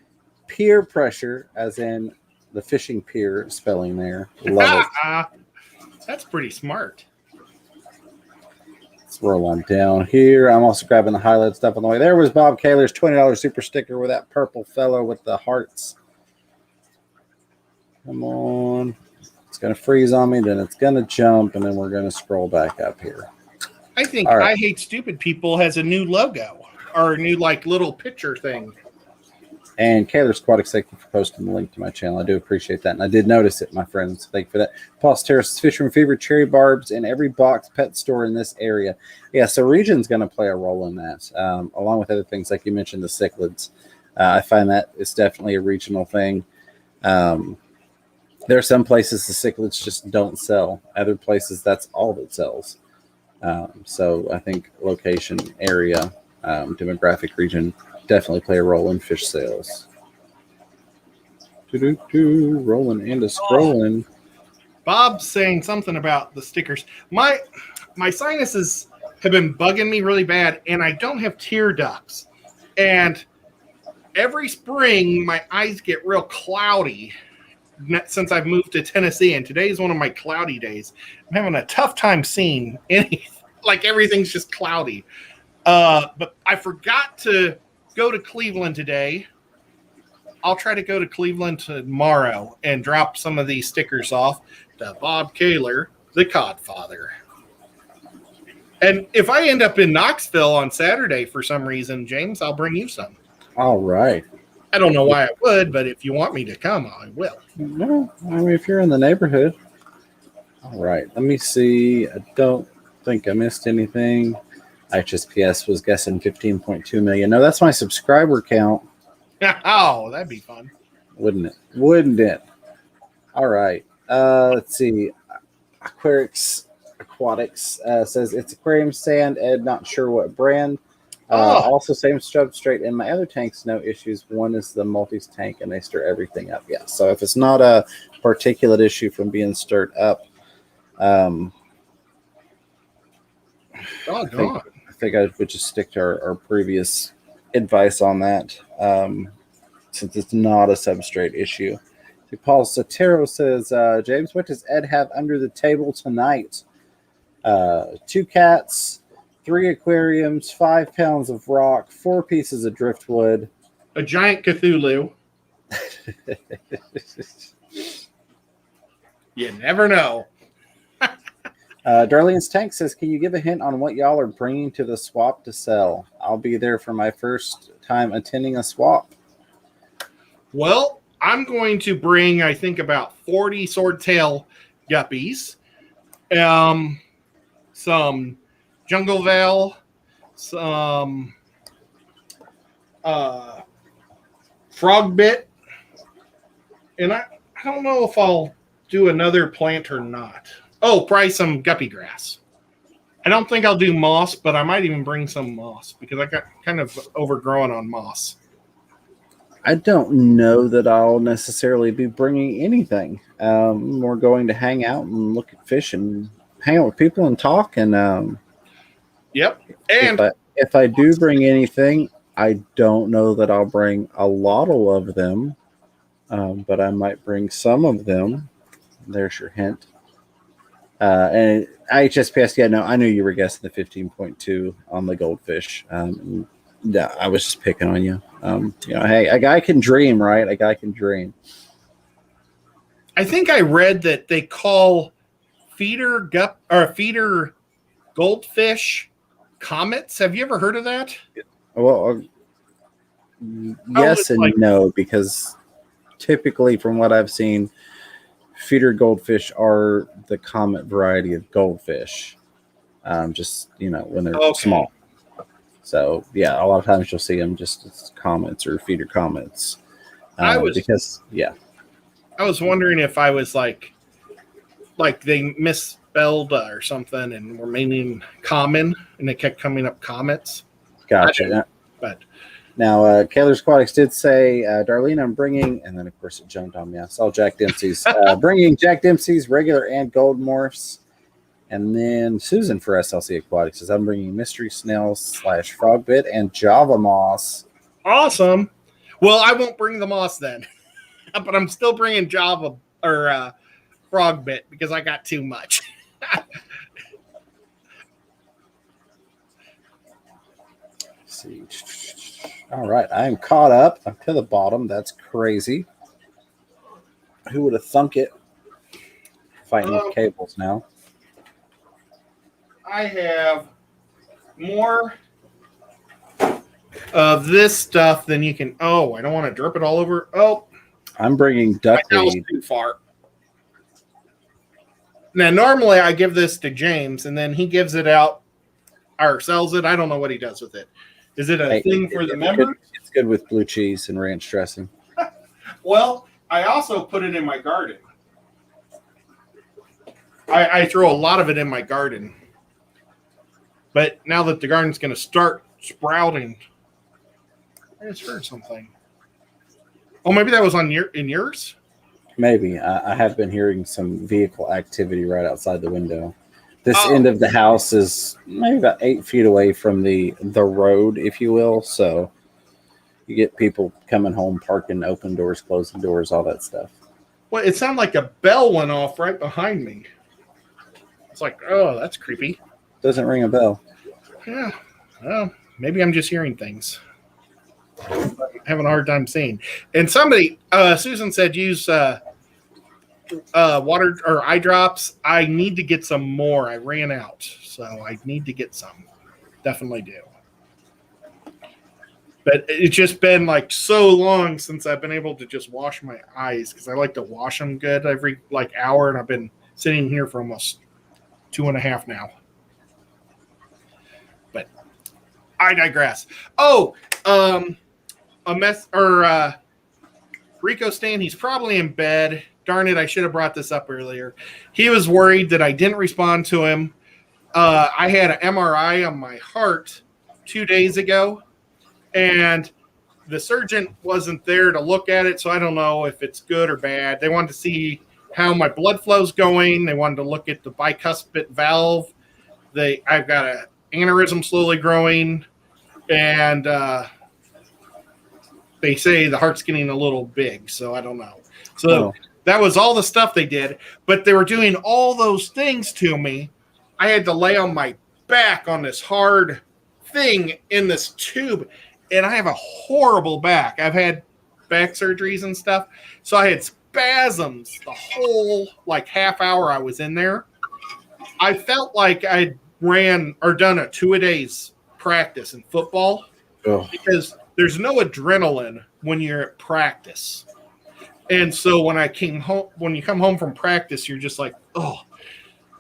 [SPEAKER 2] peer pressure, as in the fishing pier spelling there. Love it.
[SPEAKER 1] That's pretty smart.
[SPEAKER 2] Let's roll on down here. I'm also grabbing the highlight stuff on the way. There was Bob Kaler's $20 super sticker with that purple fellow with the hearts. Come on. It's going to freeze on me, then it's going to jump, and then we're going to scroll back up here.
[SPEAKER 1] I think I Hate Stupid People has a new logo or a new like little picture thing.
[SPEAKER 2] And Kaler's Aquatics, thank you for posting the link to my channel. I do appreciate that. And I did notice it, my friends. Thank you for that. Paul's Terrace Fisherman Fever, cherry barbs in every box pet store in this area. Yeah, so region's going to play a role in that, along with other things like you mentioned, the cichlids. I find that it's definitely a regional thing. There are some places the cichlids just don't sell. Other places, that's all that sells. So I think location, area, demographic region definitely play a role in fish sales. Rolling and a scrolling.
[SPEAKER 1] Bob's saying something about the stickers. My sinuses have been bugging me really bad, and I don't have tear ducts. And every spring, my eyes get real cloudy since I've moved to Tennessee, and today is one of my cloudy days. I'm having a tough time seeing anything. Like everything's just cloudy. But I forgot to go to Cleveland today. I'll try to go to Cleveland tomorrow and drop some of these stickers off to Bob Kaler, the Codfather. And if I end up in Knoxville on Saturday for some reason, James, I'll bring you some.
[SPEAKER 2] All right.
[SPEAKER 1] I don't know why I would, but if you want me to come, I will.
[SPEAKER 2] No, I mean, if you're in the neighborhood. All right. Let me see. I don't think I missed anything. HSPS was guessing 15.2 million. No, that's my subscriber count.
[SPEAKER 1] Oh, that'd be fun.
[SPEAKER 2] Wouldn't it? Wouldn't it? All right. Let's see. Aquarics says it's aquarium sand, Ed, not sure what brand. Also, same substrate in my other tanks, no issues. One is the multis tank, and they stir everything up. Yeah, so if it's not a particulate issue from being stirred up, I think I would just stick to our previous advice on that, since it's not a substrate issue. Paul Sotero says, James, what does Ed have under the table tonight? 2 cats, 3 aquariums, 5 pounds of rock, 4 pieces of driftwood,
[SPEAKER 1] a giant Cthulhu. You never know.
[SPEAKER 2] Darlene's Tank says, can you give a hint on what y'all are bringing to the swap to sell? I'll be there for my first time attending a swap.
[SPEAKER 1] Well, I'm going to bring, I think, about 40 swordtail guppies, some jungle veil, some frog bit, and I don't know if I'll do another plant or not. Oh, probably some guppy grass. I don't think I'll do moss, but I might even bring some moss because I got kind of overgrown on moss.
[SPEAKER 2] I don't know that I'll necessarily be bringing anything. We're going to hang out and look at fish and hang out with people and talk. And
[SPEAKER 1] yep. And
[SPEAKER 2] if I do bring anything, I don't know that I'll bring a lot of them, but I might bring some of them. There's your hint. And IHSPS, yeah, no, I knew you were guessing the 15.2 on the Goldfish. Yeah, I was just picking on you. Hey, a guy can dream, right? A guy can dream.
[SPEAKER 1] I think I read that they call feeder goldfish comets. Have you ever heard of that?
[SPEAKER 2] Well, yes and no, because typically, from what I've seen, feeder goldfish are the comet variety of goldfish. Just when they're small. So yeah, a lot of times you'll see them just as comets or feeder comets. I was
[SPEAKER 1] wondering if I was like they misspelled or something and were meaning common and they kept coming up comets.
[SPEAKER 2] Gotcha.
[SPEAKER 1] But
[SPEAKER 2] now, Kaylor's Aquatics did say, Darlene, I'm bringing, and then of course it jumped on me. I saw Jack Dempsey's, bringing Jack Dempsey's regular and gold morphs. And then Susan for SLC Aquatics says, I'm bringing mystery snails / frogbit and Java moss.
[SPEAKER 1] Awesome. Well, I won't bring the moss then, but I'm still bringing Java or frogbit because I got too much.
[SPEAKER 2] Let's see. All right, I am caught up. I'm to the bottom. That's crazy. Who would have thunk it? Fighting with cables now.
[SPEAKER 1] I have more of this stuff than you can. Oh, I don't want to drip it all over. Oh,
[SPEAKER 2] I'm bringing duckweed.
[SPEAKER 1] Too far. Now, normally I give this to James, and then he gives it out or sells it. I don't know what he does with it. Is it a thing for the members?
[SPEAKER 2] It's good with blue cheese and ranch dressing.
[SPEAKER 1] Well, I also put it in my garden. I throw a lot of it in my garden. But now that the garden's going to start sprouting, I just heard something. Oh, maybe that was in yours?
[SPEAKER 2] Maybe. I have been hearing some vehicle activity right outside the window. This end of the house is maybe about 8 feet away from the road, if you will. So you get people coming home, parking, open doors, closing doors, all that stuff.
[SPEAKER 1] Well, it sounded like a bell went off right behind me. It's like, oh, that's creepy.
[SPEAKER 2] Doesn't ring a bell.
[SPEAKER 1] Yeah. Well, maybe I'm just hearing things. I'm having a hard time seeing. And somebody, Susan said, use water or eye drops. I need to get some more. I ran out, so I need to get some. Definitely do. But it's just been like so long since I've been able to just wash my eyes because I like to wash them good every hour, and I've been sitting here for almost 2.5 now. But I digress. Oh, Rico Stan, he's probably in bed. Darn it, I should have brought this up earlier. He was worried that I didn't respond to him. I had an MRI on my heart 2 days ago, and the surgeon wasn't there to look at it, so I don't know if it's good or bad. They wanted to see how my blood flow's going. They wanted to look at the bicuspid valve. I've got an aneurysm slowly growing, and they say the heart's getting a little big, so I don't know. So that was all the stuff they did, but they were doing all those things to me. I had to lay on my back on this hard thing in this tube, and I have a horrible back. I've had back surgeries and stuff, so I had spasms the whole half hour I was in there. I felt like I ran or done a 2-a-days practice in football because there's no adrenaline when you're at practice. And so when you come home from practice, you're just like, oh.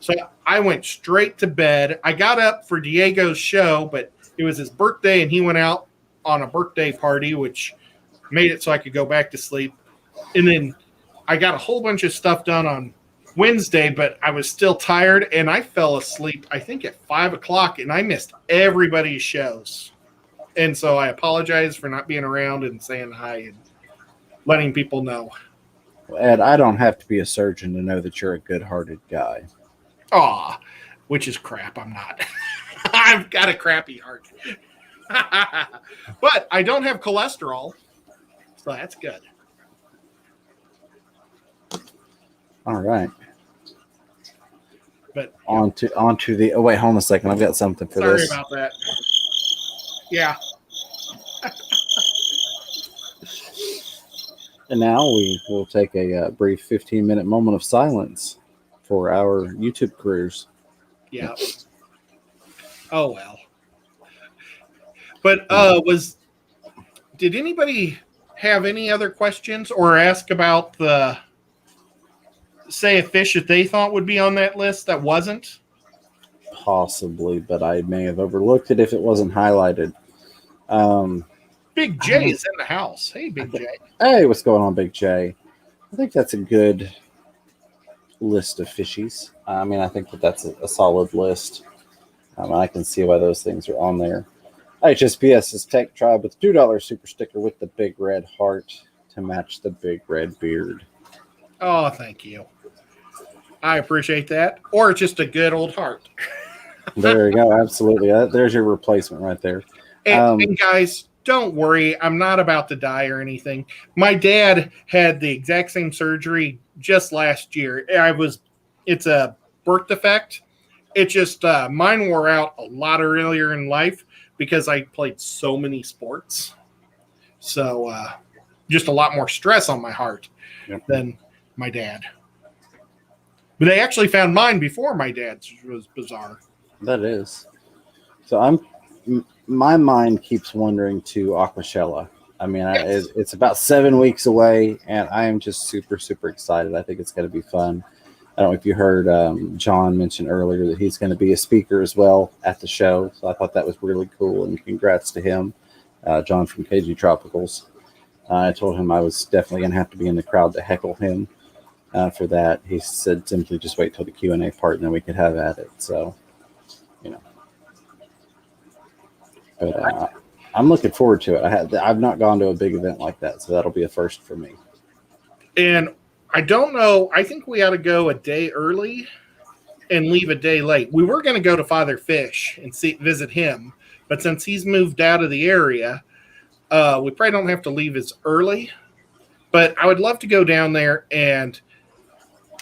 [SPEAKER 1] So I went straight to bed. I got up for Diego's show, but it was his birthday, and he went out on a birthday party, which made it so I could go back to sleep. And then I got a whole bunch of stuff done on Wednesday, but I was still tired, and I fell asleep, I think, at 5 o'clock, and I missed everybody's shows. And so I apologize for not being around and saying hi and letting people know.
[SPEAKER 2] Ed, I don't have to be a surgeon to know that you're a good-hearted guy.
[SPEAKER 1] Aw, which is crap. I'm not. I've got a crappy heart. But I don't have cholesterol, so that's good.
[SPEAKER 2] All right.
[SPEAKER 1] But
[SPEAKER 2] on to the. Oh wait, hold on a second. I've got something for this.
[SPEAKER 1] Sorry about that. Yeah.
[SPEAKER 2] And now we will take a brief 15-minute moment of silence for our YouTube careers.
[SPEAKER 1] Yeah. Oh well. But did anybody have any other questions or ask about say a fish that they thought would be on that list that wasn't?
[SPEAKER 2] Possibly, but I may have overlooked it if it wasn't highlighted.
[SPEAKER 1] Big J is in the house. Hey, Big J.
[SPEAKER 2] Hey, what's going on, Big J? I think that's a good list of fishies. I mean, I think that's a solid list. I can see why those things are on there. HSPS's Tech Tribe with $2 super sticker with the big red heart to match the big red beard.
[SPEAKER 1] Oh, thank you. I appreciate that. Or just a good old heart.
[SPEAKER 2] There you go. Absolutely. There's your replacement right there.
[SPEAKER 1] And guys, don't worry. I'm not about to die or anything. My dad had the exact same surgery just last year. It's a birth defect. It just, mine wore out a lot earlier in life because I played so many sports. So, just a lot more stress on my heart than my dad. But they actually found mine before my dad's, which was bizarre.
[SPEAKER 2] That is. So my mind keeps wandering to Aquashella. I mean,
[SPEAKER 1] Yes.
[SPEAKER 2] It's about 7 weeks away, and I am just super, super excited. I think it's going to be fun. I don't know if you heard John mention earlier that he's going to be a speaker as well at the show. So I thought that was really cool, and congrats to him, John from KG Tropicals. I told him I was definitely going to have to be in the crowd to heckle him for that. He said simply just wait till the Q&A part, and then we could have at it. So, But I'm looking forward to it. I've not gone to a big event like that, so that'll be a first for me.
[SPEAKER 1] And I don't know. I think we ought to go a day early and leave a day late. We were going to go to Father Fish and visit him, but since he's moved out of the area, we probably don't have to leave as early. But I would love to go down there and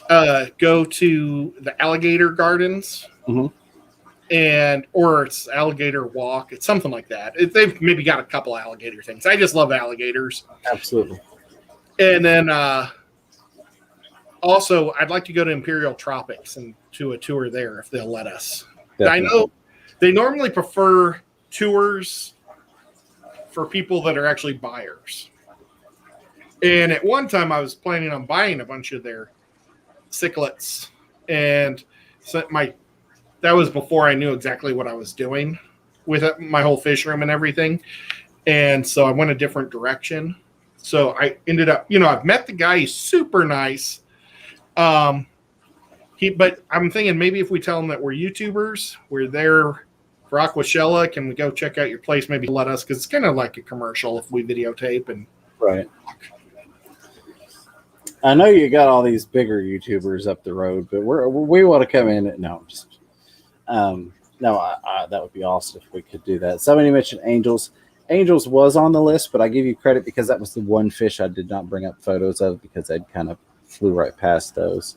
[SPEAKER 1] go to the alligator gardens.
[SPEAKER 2] Mm-hmm.
[SPEAKER 1] Or it's alligator walk. It's something like that. They've maybe got a couple alligator things. I just love alligators.
[SPEAKER 2] Absolutely.
[SPEAKER 1] And then also, I'd like to go to Imperial Tropics and do a tour there if they'll let us. Definitely. I know they normally prefer tours for people that are actually buyers. And at one time, I was planning on buying a bunch of their cichlids. And so that was before I knew exactly what I was doing with my whole fish room and everything. And so I went a different direction. So I ended up, I've met the guy. He's super nice. But I'm thinking maybe if we tell him that we're YouTubers, we're there for Aquashella, can we go check out your place? Maybe let us, because it's kind of like a commercial if we videotape and.
[SPEAKER 2] Right. I know you got all these bigger YouTubers up the road, but we want to come in. That would be awesome if we could do that. Somebody mentioned Angels. Angels was on the list, but I give you credit because that was the one fish I did not bring up photos of because I'd kind of flew right past those.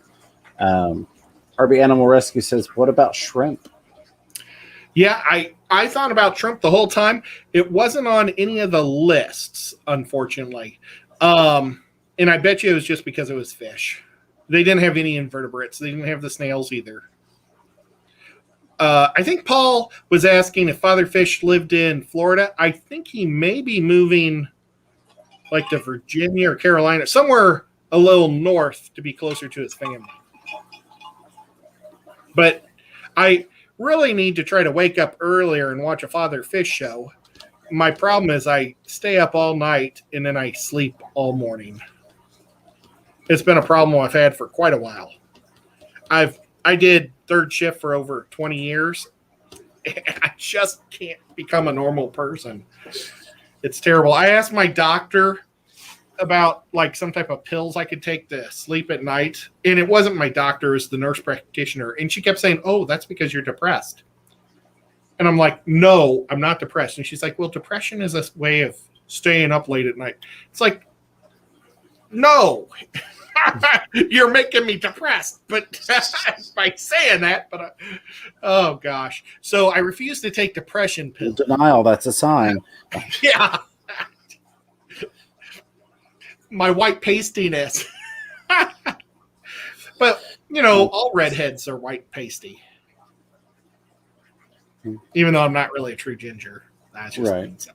[SPEAKER 2] RB Animal Rescue says, what about shrimp?
[SPEAKER 1] Yeah, I thought about shrimp the whole time. It wasn't on any of the lists, unfortunately. And I bet you it was just because it was fish. They didn't have any invertebrates. They didn't have the snails either. I think Paul was asking if Father Fish lived in Florida. I think he may be moving like to Virginia or Carolina, somewhere a little north to be closer to his family. But I really need to try to wake up earlier and watch a Father Fish show. My problem is I stay up all night and then I sleep all morning. It's been a problem I've had for quite a while. I did third shift for over 20 years, I just can't become a normal person. It's terrible. I asked my doctor about like some type of pills I could take to sleep at night. And it wasn't my doctor, it was the nurse practitioner. And she kept saying, oh, that's because you're depressed. And I'm like, no, I'm not depressed. And she's like, well, depression is a way of staying up late at night. It's like, no, you're making me depressed. But by saying that, but oh gosh. So I refuse to take depression pills.
[SPEAKER 2] Denial, that's a sign.
[SPEAKER 1] Yeah. My white pastiness. But, you know, all redheads are white pasty. Even though I'm not really a true ginger. That's just
[SPEAKER 2] right.
[SPEAKER 1] So.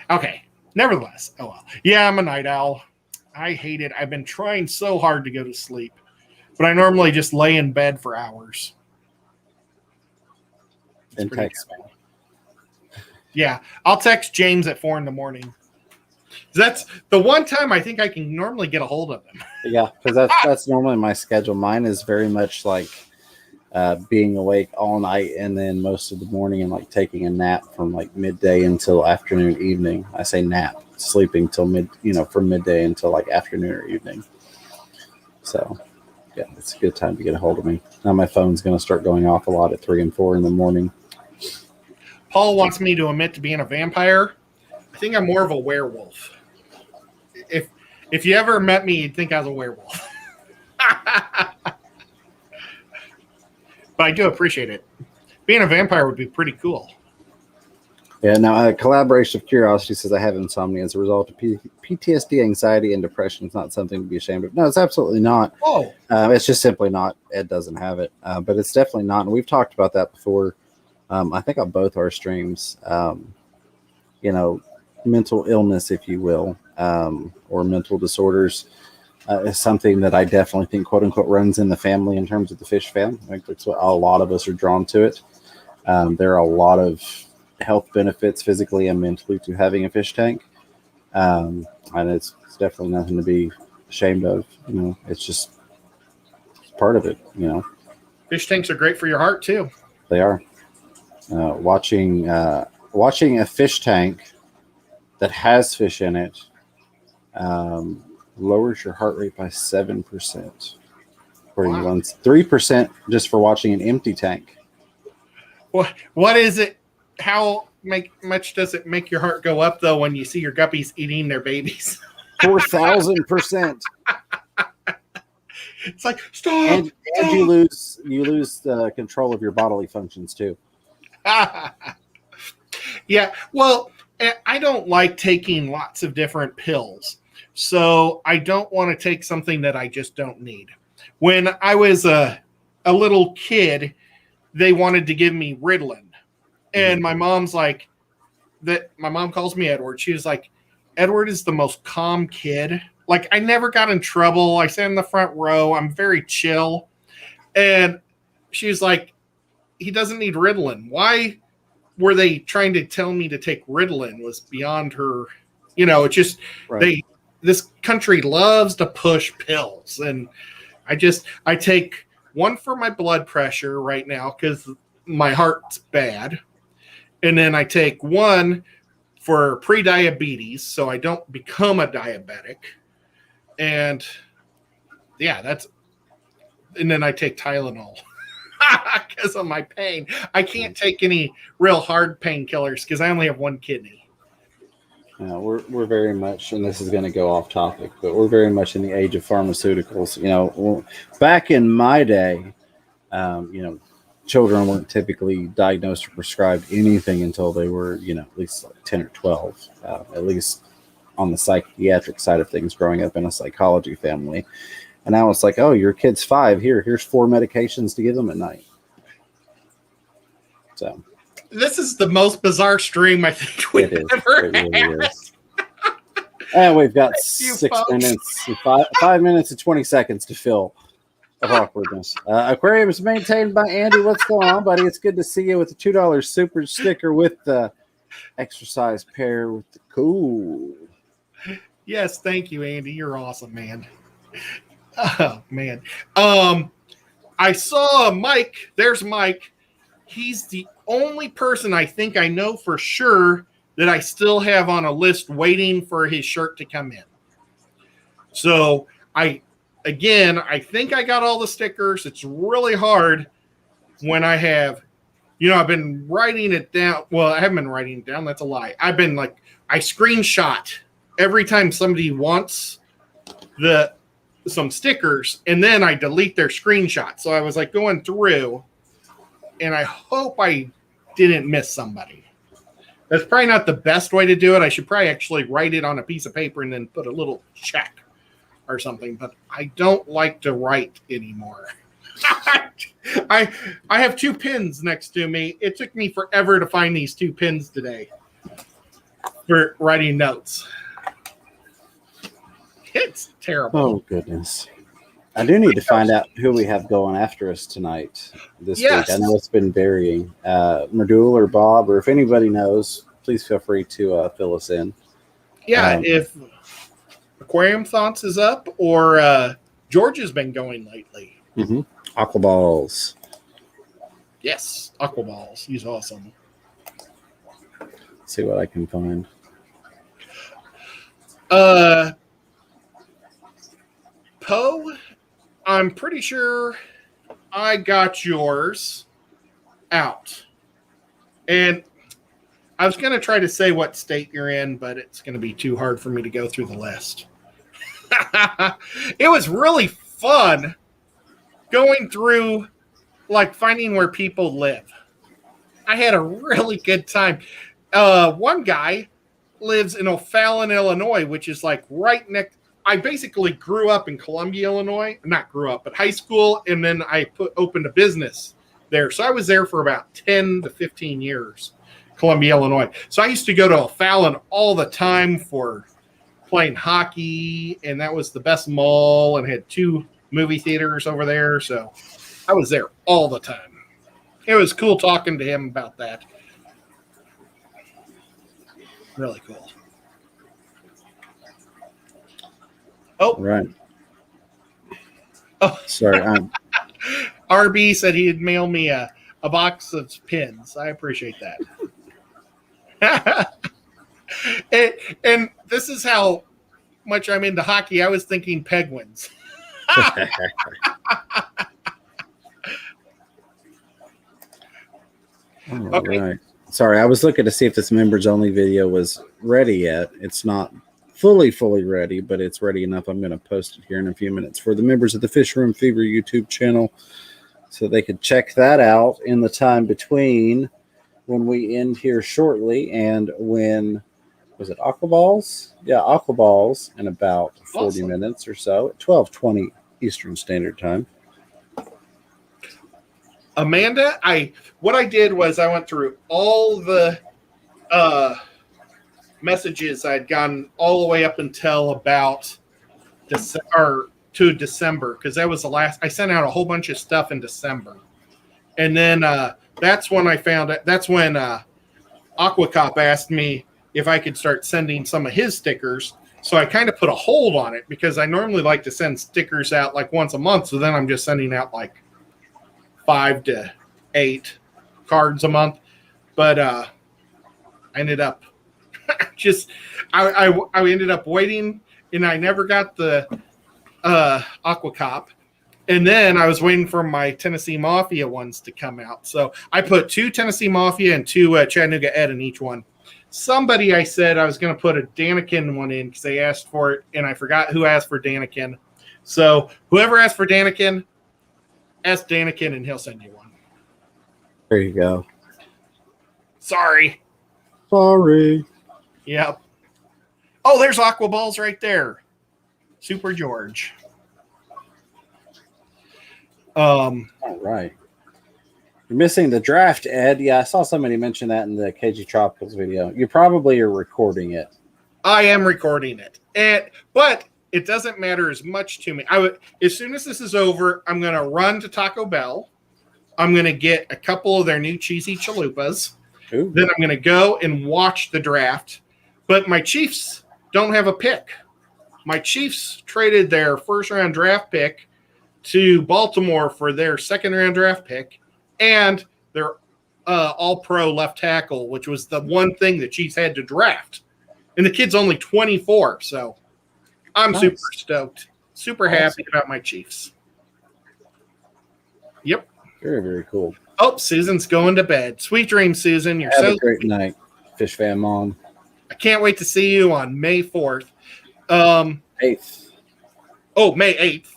[SPEAKER 1] Okay. Nevertheless. Oh, well. Yeah, I'm a night owl. I hate it. I've been trying so hard to go to sleep. But I normally just lay in bed for hours.
[SPEAKER 2] And text me.
[SPEAKER 1] Yeah. I'll text James at 4 a.m. That's the one time I think I can normally get a hold of him.
[SPEAKER 2] Yeah, because that's normally my schedule. Mine is very much like being awake all night and then most of the morning and like taking a nap from like midday until afternoon, evening. I say nap, sleeping till from midday until like afternoon or evening. So yeah, it's a good time to get a hold of me. Now my phone's going to start going off a lot at 3 and 4 in the morning.
[SPEAKER 1] Paul wants me to admit to being a vampire. I think I'm more of a werewolf. If you ever met me, you'd think I was a werewolf. But I do appreciate it. Being a vampire would be pretty cool.
[SPEAKER 2] Yeah, now a collaboration of curiosity says I have insomnia as a result of PTSD, anxiety, and depression. It's not something to be ashamed of. No, it's absolutely not.
[SPEAKER 1] Oh.
[SPEAKER 2] It's just simply not. Ed doesn't have it. But it's definitely not. And we've talked about that before, I think on both our streams. Mental illness, if you will, or mental disorders is something that I definitely think, quote unquote, runs in the family in terms of the fish family. I think that's what a lot of us are drawn to it. There are a lot of health benefits physically and mentally to having a fish tank. And it's definitely nothing to be ashamed of. It's just part of it,
[SPEAKER 1] Fish tanks are great for your heart too.
[SPEAKER 2] They are. Watching a fish tank that has fish in it lowers your heart rate by 7%. According to ones, 3% just for watching an empty tank.
[SPEAKER 1] What is it? How much does it make your heart go up though when you see your guppies eating their babies?
[SPEAKER 2] 4,000%.
[SPEAKER 1] It's like stop.
[SPEAKER 2] And you lose the control of your bodily functions too.
[SPEAKER 1] Yeah. Well, I don't like taking lots of different pills. So I don't want to take something that I just don't need. When I was a little kid, they wanted to give me Ritalin. And my mom's like, my mom calls me Edward. She was like, Edward is the most calm kid. Like, I never got in trouble. I sat in the front row. I'm very chill. And she was like, he doesn't need Ritalin. Why were they trying to tell me to take Ritalin was beyond her. It's just
[SPEAKER 2] right.
[SPEAKER 1] This country loves to push pills. And I take one for my blood pressure right now because my heart's bad. And then I take one for pre-diabetes so I don't become a diabetic. And yeah, and then I take Tylenol because of my pain. I can't take any real hard painkillers because I only have one kidney.
[SPEAKER 2] We're very much, and this is going to go off topic, but we're very much in the age of pharmaceuticals. Back in my day, children weren't typically diagnosed or prescribed anything until they were, at least like 10 or 12, at least on the psychiatric side of things, growing up in a psychology family. And now it's like, oh, your kid's 5. Here's 4 medications to give them at night. So
[SPEAKER 1] this is the most bizarre stream I think we've ever had. Really
[SPEAKER 2] and we've got 6 minutes, 5 minutes and 20 seconds to fill of awkwardness. Aquarium is maintained by Andy. What's going on, buddy? It's good to see you with the $2 super sticker with the exercise pair with the cool.
[SPEAKER 1] Yes, thank you, Andy. You're awesome, man. Oh man. I saw Mike. There's Mike. he's the only person I think I know for sure that I still have on a list waiting for his shirt to come in. So I think I got all the stickers. It's really hard when I have, I've been writing it down. Well, I haven't been writing it down. That's a lie. I've been I screenshot every time somebody wants some stickers, and then I delete their screenshot. So I was going through, and I hope I didn't miss somebody. That's probably not the best way to do it. I should probably actually write it on a piece of paper and then put a little check or something, but I don't like to write anymore. I have 2 pins next to me. It took me forever to find these 2 pins today for writing notes. It's terrible.
[SPEAKER 2] Oh, goodness. I do need to find out who we have going after us tonight this week. I know it's been varying. Merdul or Bob, or if anybody knows, please feel free to fill us in.
[SPEAKER 1] Yeah, if Aquarium Thoughts is up, or George has been going lately.
[SPEAKER 2] Mm-hmm. Aquaballs.
[SPEAKER 1] Yes, Aquaballs. He's awesome.
[SPEAKER 2] Let's see what I can find.
[SPEAKER 1] Poe, I'm pretty sure I got yours out. And I was going to try to say what state you're in, but it's going to be too hard for me to go through the list. It was really fun going through, finding where people live. I had a really good time. One guy lives in O'Fallon, Illinois, which is right next. I basically grew up in Columbia, Illinois. Not grew up, but high school, and then I opened a business there. So I was there for about 10 to 15 years, Columbia, Illinois. So I used to go to O'Fallon all the time for playing hockey, and that was the best mall, and had 2 movie theaters over there. So I was there all the time. It was cool talking to him about that. Really cool. Oh,
[SPEAKER 2] right.
[SPEAKER 1] Oh,
[SPEAKER 2] sorry.
[SPEAKER 1] RB said he'd mail me a box of pins. I appreciate that. and this is how much I'm into hockey. I was thinking Penguins.
[SPEAKER 2] Okay. Right. Sorry, I was looking to see if this members only video was ready yet. It's not fully ready, but it's ready enough. I'm going to post it here in a few minutes for the members of the Fish Room Fever YouTube channel, so they could check that out in the time between when we end here shortly and when, was it Aquaballs? Yeah, Aquaballs in about 40 minutes or so at 12:20 Eastern Standard Time.
[SPEAKER 1] Amanda, what I did was I went through all the messages I'd gotten all the way up until about December, because that was the last. I sent out a whole bunch of stuff in December, and then that's when I found it. That's when Aquacop asked me if I could start sending some of his stickers. So I kind of put a hold on it, because I normally like to send stickers out once a month. So then I'm just sending out 5 to 8 cards a month. But I ended up I ended up waiting, and I never got the Aquacop. And then I was waiting for my Tennessee Mafia ones to come out. So I put 2 Tennessee Mafia and 2 Chattanooga Ed in each one. Somebody, I said I was going to put a Danikin one in because they asked for it, and I forgot who asked for Danikin. So whoever asked for Danikin, ask Danikin, and he'll send you one.
[SPEAKER 2] There you go.
[SPEAKER 1] Sorry. Yep. Oh, there's Aquaballs right there. Super George.
[SPEAKER 2] All right. You're missing the draft, Ed. Yeah, I saw somebody mention that in the KG Tropicals video. You probably are recording it.
[SPEAKER 1] I am recording it. But it doesn't matter as much to me. As soon as this is over, I'm going to run to Taco Bell. I'm going to get a couple of their new cheesy chalupas. Ooh. Then I'm going to go and watch the draft. But my Chiefs don't have a pick. My Chiefs traded their first-round draft pick to Baltimore for their second-round draft pick, and their all-pro left tackle, which was the one thing the Chiefs had to draft. And the kid's only 24, so I'm super stoked. Super happy about my Chiefs. Yep.
[SPEAKER 2] Very, very cool.
[SPEAKER 1] Oh, Susan's going to bed. Sweet dreams, Susan. You're
[SPEAKER 2] Have
[SPEAKER 1] so
[SPEAKER 2] a great night, Fish Fan Mom.
[SPEAKER 1] I can't wait to see you on May 4th.
[SPEAKER 2] 8th.
[SPEAKER 1] Oh, May 8th.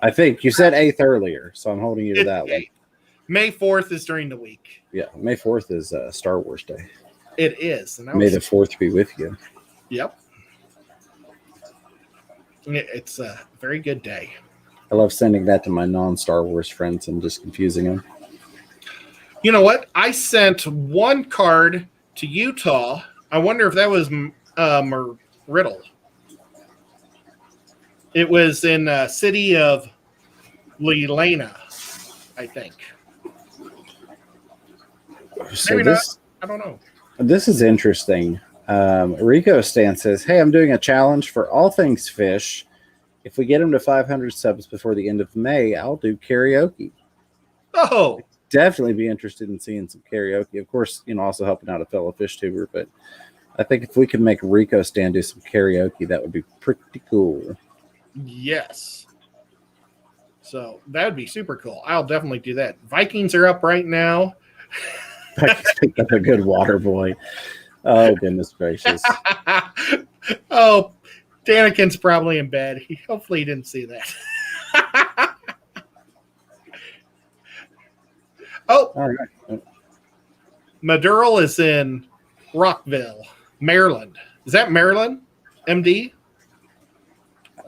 [SPEAKER 2] I think you said 8th earlier, so I'm holding you to that one.
[SPEAKER 1] May 4th is during the week.
[SPEAKER 2] Yeah, May 4th is Star Wars Day.
[SPEAKER 1] It is. And
[SPEAKER 2] May the 4th be with you.
[SPEAKER 1] Yep. It's a very good day.
[SPEAKER 2] I love sending that to my non-Star Wars friends and just confusing them.
[SPEAKER 1] You know what? I sent one card to Utah. I wonder if that was Riddle. It was in the city of Lelana, I think.
[SPEAKER 2] So
[SPEAKER 1] maybe not. I don't know.
[SPEAKER 2] This is interesting. Rico Stan says, hey, I'm doing a challenge for all things fish. If we get him to 500 subs before the end of May, I'll do karaoke.
[SPEAKER 1] Oh,
[SPEAKER 2] definitely be interested in seeing some karaoke. Of course, also helping out a fellow fish tuber, but I think if we could make Rico Stan do some karaoke, that would be pretty cool.
[SPEAKER 1] Yes. So that would be super cool. I'll definitely do that. Vikings are up right now.
[SPEAKER 2] Vikings picked up a good water boy. Oh, goodness gracious.
[SPEAKER 1] Oh, Danikin's probably in bed. Hopefully he didn't see that. Oh,
[SPEAKER 2] all right.
[SPEAKER 1] Maduro is in Rockville, Maryland. Is that Maryland? MD?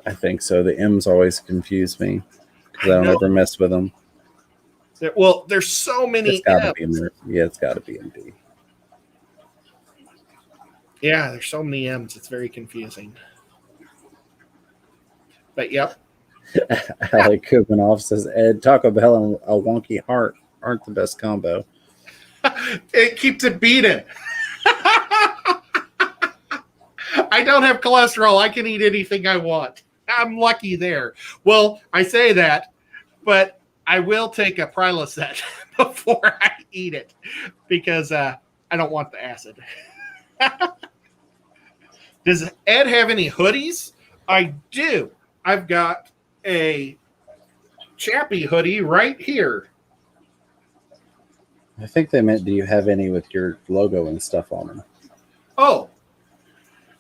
[SPEAKER 2] I think so. The M's always confuse me because I don't ever mess with them.
[SPEAKER 1] Well, there's so many
[SPEAKER 2] It's gotta be it's got to be MD.
[SPEAKER 1] Yeah, there's so many M's. It's very confusing. But, yep.
[SPEAKER 2] Alec Kupinoff says, Ed, Taco Bell and a wonky heart aren't the best combo.
[SPEAKER 1] It keeps it beating. I don't have cholesterol. I can eat anything I want. I'm lucky there. Well, I say that, but I will take a Prilosec before I eat it because I don't want the acid. Does Ed have any hoodies? I do. I've got a Chappie hoodie right here.
[SPEAKER 2] I think they meant, do you have any with your logo and stuff on them?
[SPEAKER 1] Oh,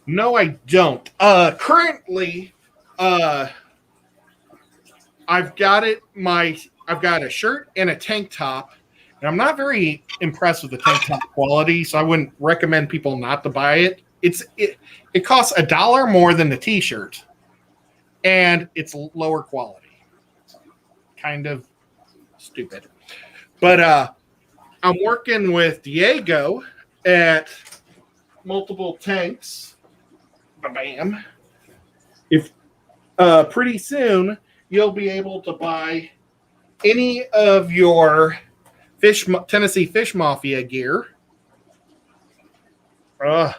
[SPEAKER 1] no, I don't. Currently, I've got a shirt and a tank top, and I'm not very impressed with the tank top quality, so I wouldn't recommend people not to buy it. It costs $1 more than the t-shirt, and it's lower quality. Kind of stupid. But I'm working with Diego at Multiple Tanks. Bam. If pretty soon you'll be able to buy any of your Tennessee Fish Mafia gear from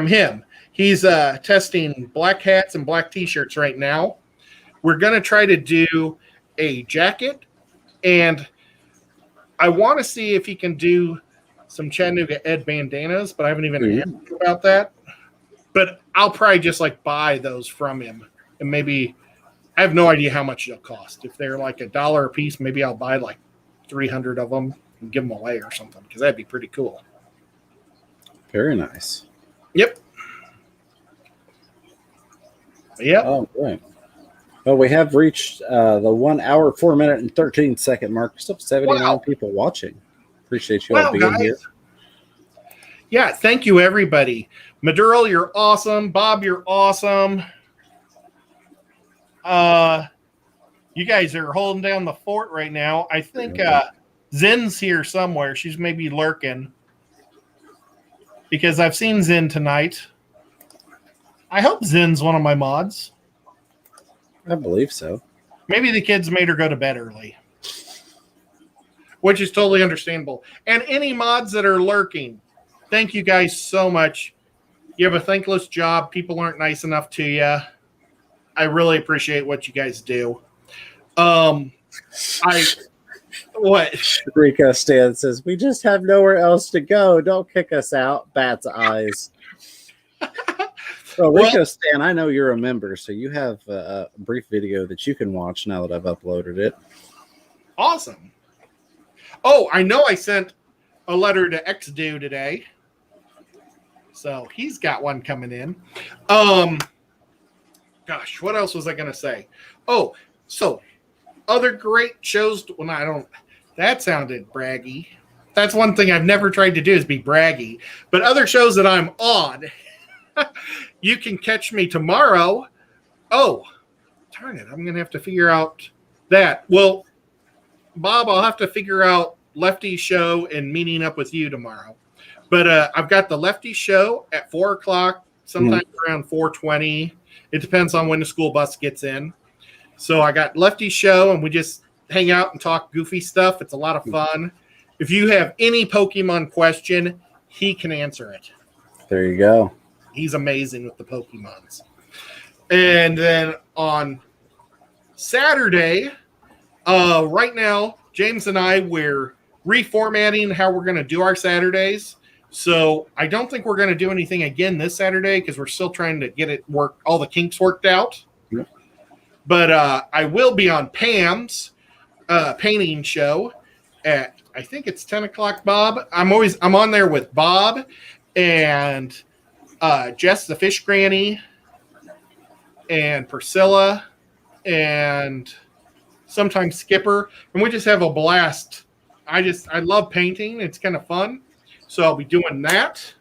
[SPEAKER 1] him. He's testing black hats and black t-shirts right now. We're going to try to do a jacket, and I want to see if he can do some Chattanooga Ed bandanas, but I haven't even asked him about that. But I'll probably just buy those from him, and maybe I have no idea how much they'll cost. If they're $1 a piece, maybe I'll buy 300 of them and give them away or something, because that'd be pretty cool.
[SPEAKER 2] Very nice.
[SPEAKER 1] Yep. Yep.
[SPEAKER 2] Oh, great. Well, we have reached the 1 hour, 4 minute, and 13 second mark. Still 79 people watching. Appreciate you all being here.
[SPEAKER 1] Yeah, thank you, everybody. Maduro, you're awesome. Bob, you're awesome. You guys are holding down the fort right now. I think Zen's here somewhere. She's maybe lurking because I've seen Zen tonight. I hope Zen's one of my mods.
[SPEAKER 2] I believe so.
[SPEAKER 1] Maybe the kids made her go to bed early, which is totally understandable. And any mods that are lurking, thank you guys so much. You have a thankless job. People aren't nice enough to you. I really appreciate what you guys do. I What?
[SPEAKER 2] Rico Stan says, we just have nowhere else to go. Don't kick us out. Bat's eyes. Well, Rico Stan, I know you're a member, so you have a brief video that you can watch now that I've uploaded it.
[SPEAKER 1] Awesome. Oh, I know I sent a letter to XDo today. So he's got one coming in. Gosh, what else was I going to say? Oh, so other great shows. Well, that sounded braggy. That's one thing I've never tried to do is be braggy. But other shows that I'm on, you can catch me tomorrow. Oh, darn it. I'm going to have to figure out that. Well, Bob, I'll have to figure out Lefty's show and meeting up with you tomorrow. But I've got the Lefty show at 4 o'clock, sometimes around 4:20. It depends on when the school bus gets in. So I got Lefty's show, and we just hang out and talk goofy stuff. It's a lot of fun. If you have any Pokemon question, he can answer it.
[SPEAKER 2] There you go.
[SPEAKER 1] He's amazing with the Pokemons. And then on Saturday, right now, James and I, we're reformatting how we're going to do our Saturdays. So I don't think we're going to do anything again this Saturday because we're still trying to get it all the kinks worked out. Yep. But I will be on Pam's painting show at, I think it's 10 o'clock, Bob. I'm on there with Bob and Jess the Fish Granny and Priscilla and sometimes Skipper. And we just have a blast. I love painting. It's kind of fun. So I'll be doing that.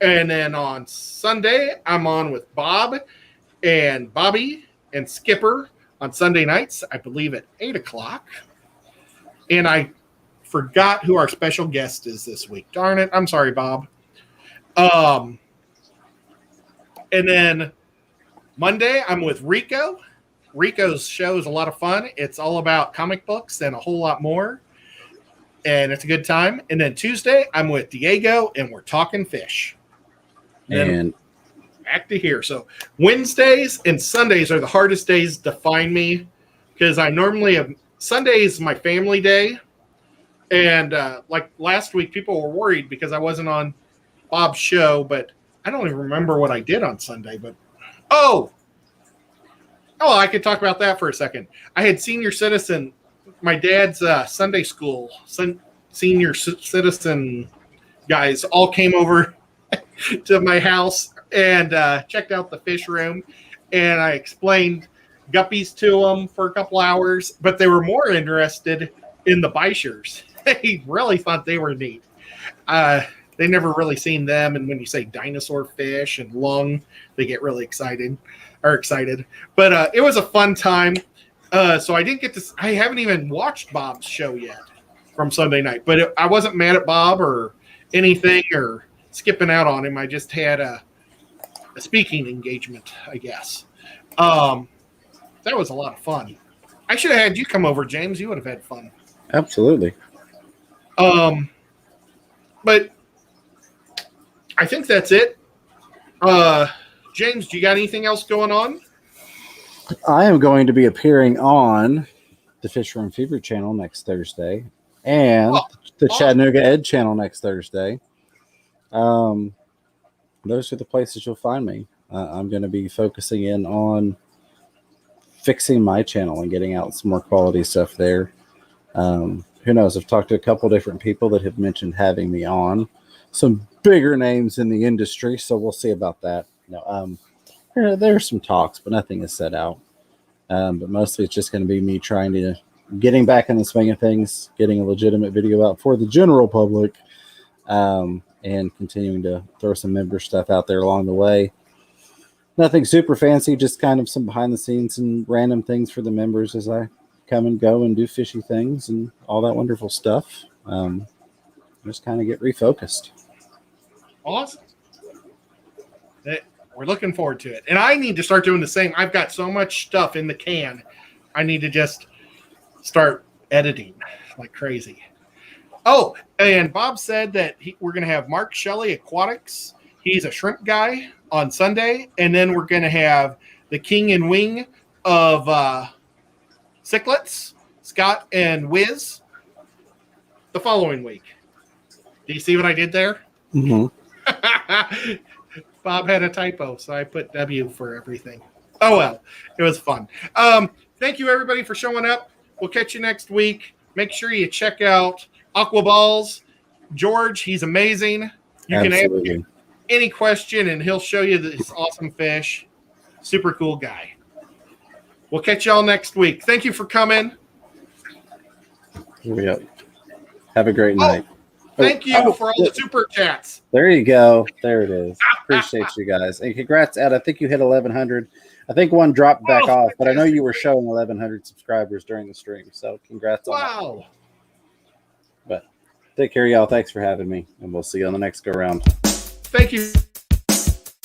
[SPEAKER 1] And then on Sunday, I'm on with Bob and Bobby and Skipper on Sunday nights, I believe at 8 o'clock. And I forgot who our special guest is this week. Darn it. I'm sorry, Bob. And then Monday, I'm with Rico. Rico's show is a lot of fun. It's all about comic books and a whole lot more. And it's a good time. And then Tuesday, I'm with Diego, and we're talking fish. And back to here. So Wednesdays and Sundays are the hardest days to find me because I normally have Sunday is my family day. And like last week, people were worried because I wasn't on Bob's show, but I don't even remember what I did on Sunday. But I could talk about that for a second. I had senior citizen. My dad's Sunday school, senior citizen guys all came over to my house and checked out the fish room. And I explained guppies to them for a couple hours, but they were more interested in the bichers. They really thought they were neat. They never really seen them. And when you say dinosaur fish and lung, they get really excited. But it was a fun time. So I haven't even watched Bob's show yet from Sunday night, but I wasn't mad at Bob or anything or skipping out on him. I just had a speaking engagement, I guess. That was a lot of fun. I should have had you come over, James. You would have had fun.
[SPEAKER 2] Absolutely.
[SPEAKER 1] But I think that's it. James, do you got anything else going on?
[SPEAKER 2] I am going to be appearing on the Fish Room Fever channel next Thursday and the Chattanooga Ed channel next Thursday. Those are the places you'll find me. I'm going to be focusing in on fixing my channel and getting out some more quality stuff there. Who knows? I've talked to a couple different people that have mentioned having me on. Some bigger names in the industry, so we'll see about that. There are some talks, but nothing is set out. But mostly it's just going to be me getting back in the swing of things, getting a legitimate video out for the general public, and continuing to throw some member stuff out there along the way. Nothing super fancy, just kind of some behind the scenes and random things for the members as I come and go and do fishy things and all that wonderful stuff. Just kind of get refocused.
[SPEAKER 1] Awesome. We're looking forward to it. And I need to start doing the same. I've got so much stuff in the can. I need to just start editing like crazy. Oh, and Bob said that we're going to have Mark Shelley Aquatics. He's a shrimp guy on Sunday. And then we're going to have the king and wing of cichlids, Scott and Wiz, the following week. Do you see what I did there?
[SPEAKER 2] Mm-hmm.
[SPEAKER 1] Bob had a typo, so I put W for everything. Oh, well, it was fun. Thank you, everybody, for showing up. We'll catch you next week. Make sure you check out Aqua Balls. George, he's amazing. You can ask him any question, and he'll show you this awesome fish. Super cool guy. We'll catch y'all next week. Thank you for coming.
[SPEAKER 2] Yep. Have a great night.
[SPEAKER 1] Thank you for all the super chats.
[SPEAKER 2] There you go. There it is. Appreciate you guys. And congrats, Ed. I think you hit 1,100. I think one dropped back off, but I know you were showing 1,100 subscribers during the stream. So congrats on that.
[SPEAKER 1] Wow.
[SPEAKER 2] But take care, y'all. Thanks for having me. And we'll see you on the next go round.
[SPEAKER 1] Thank you.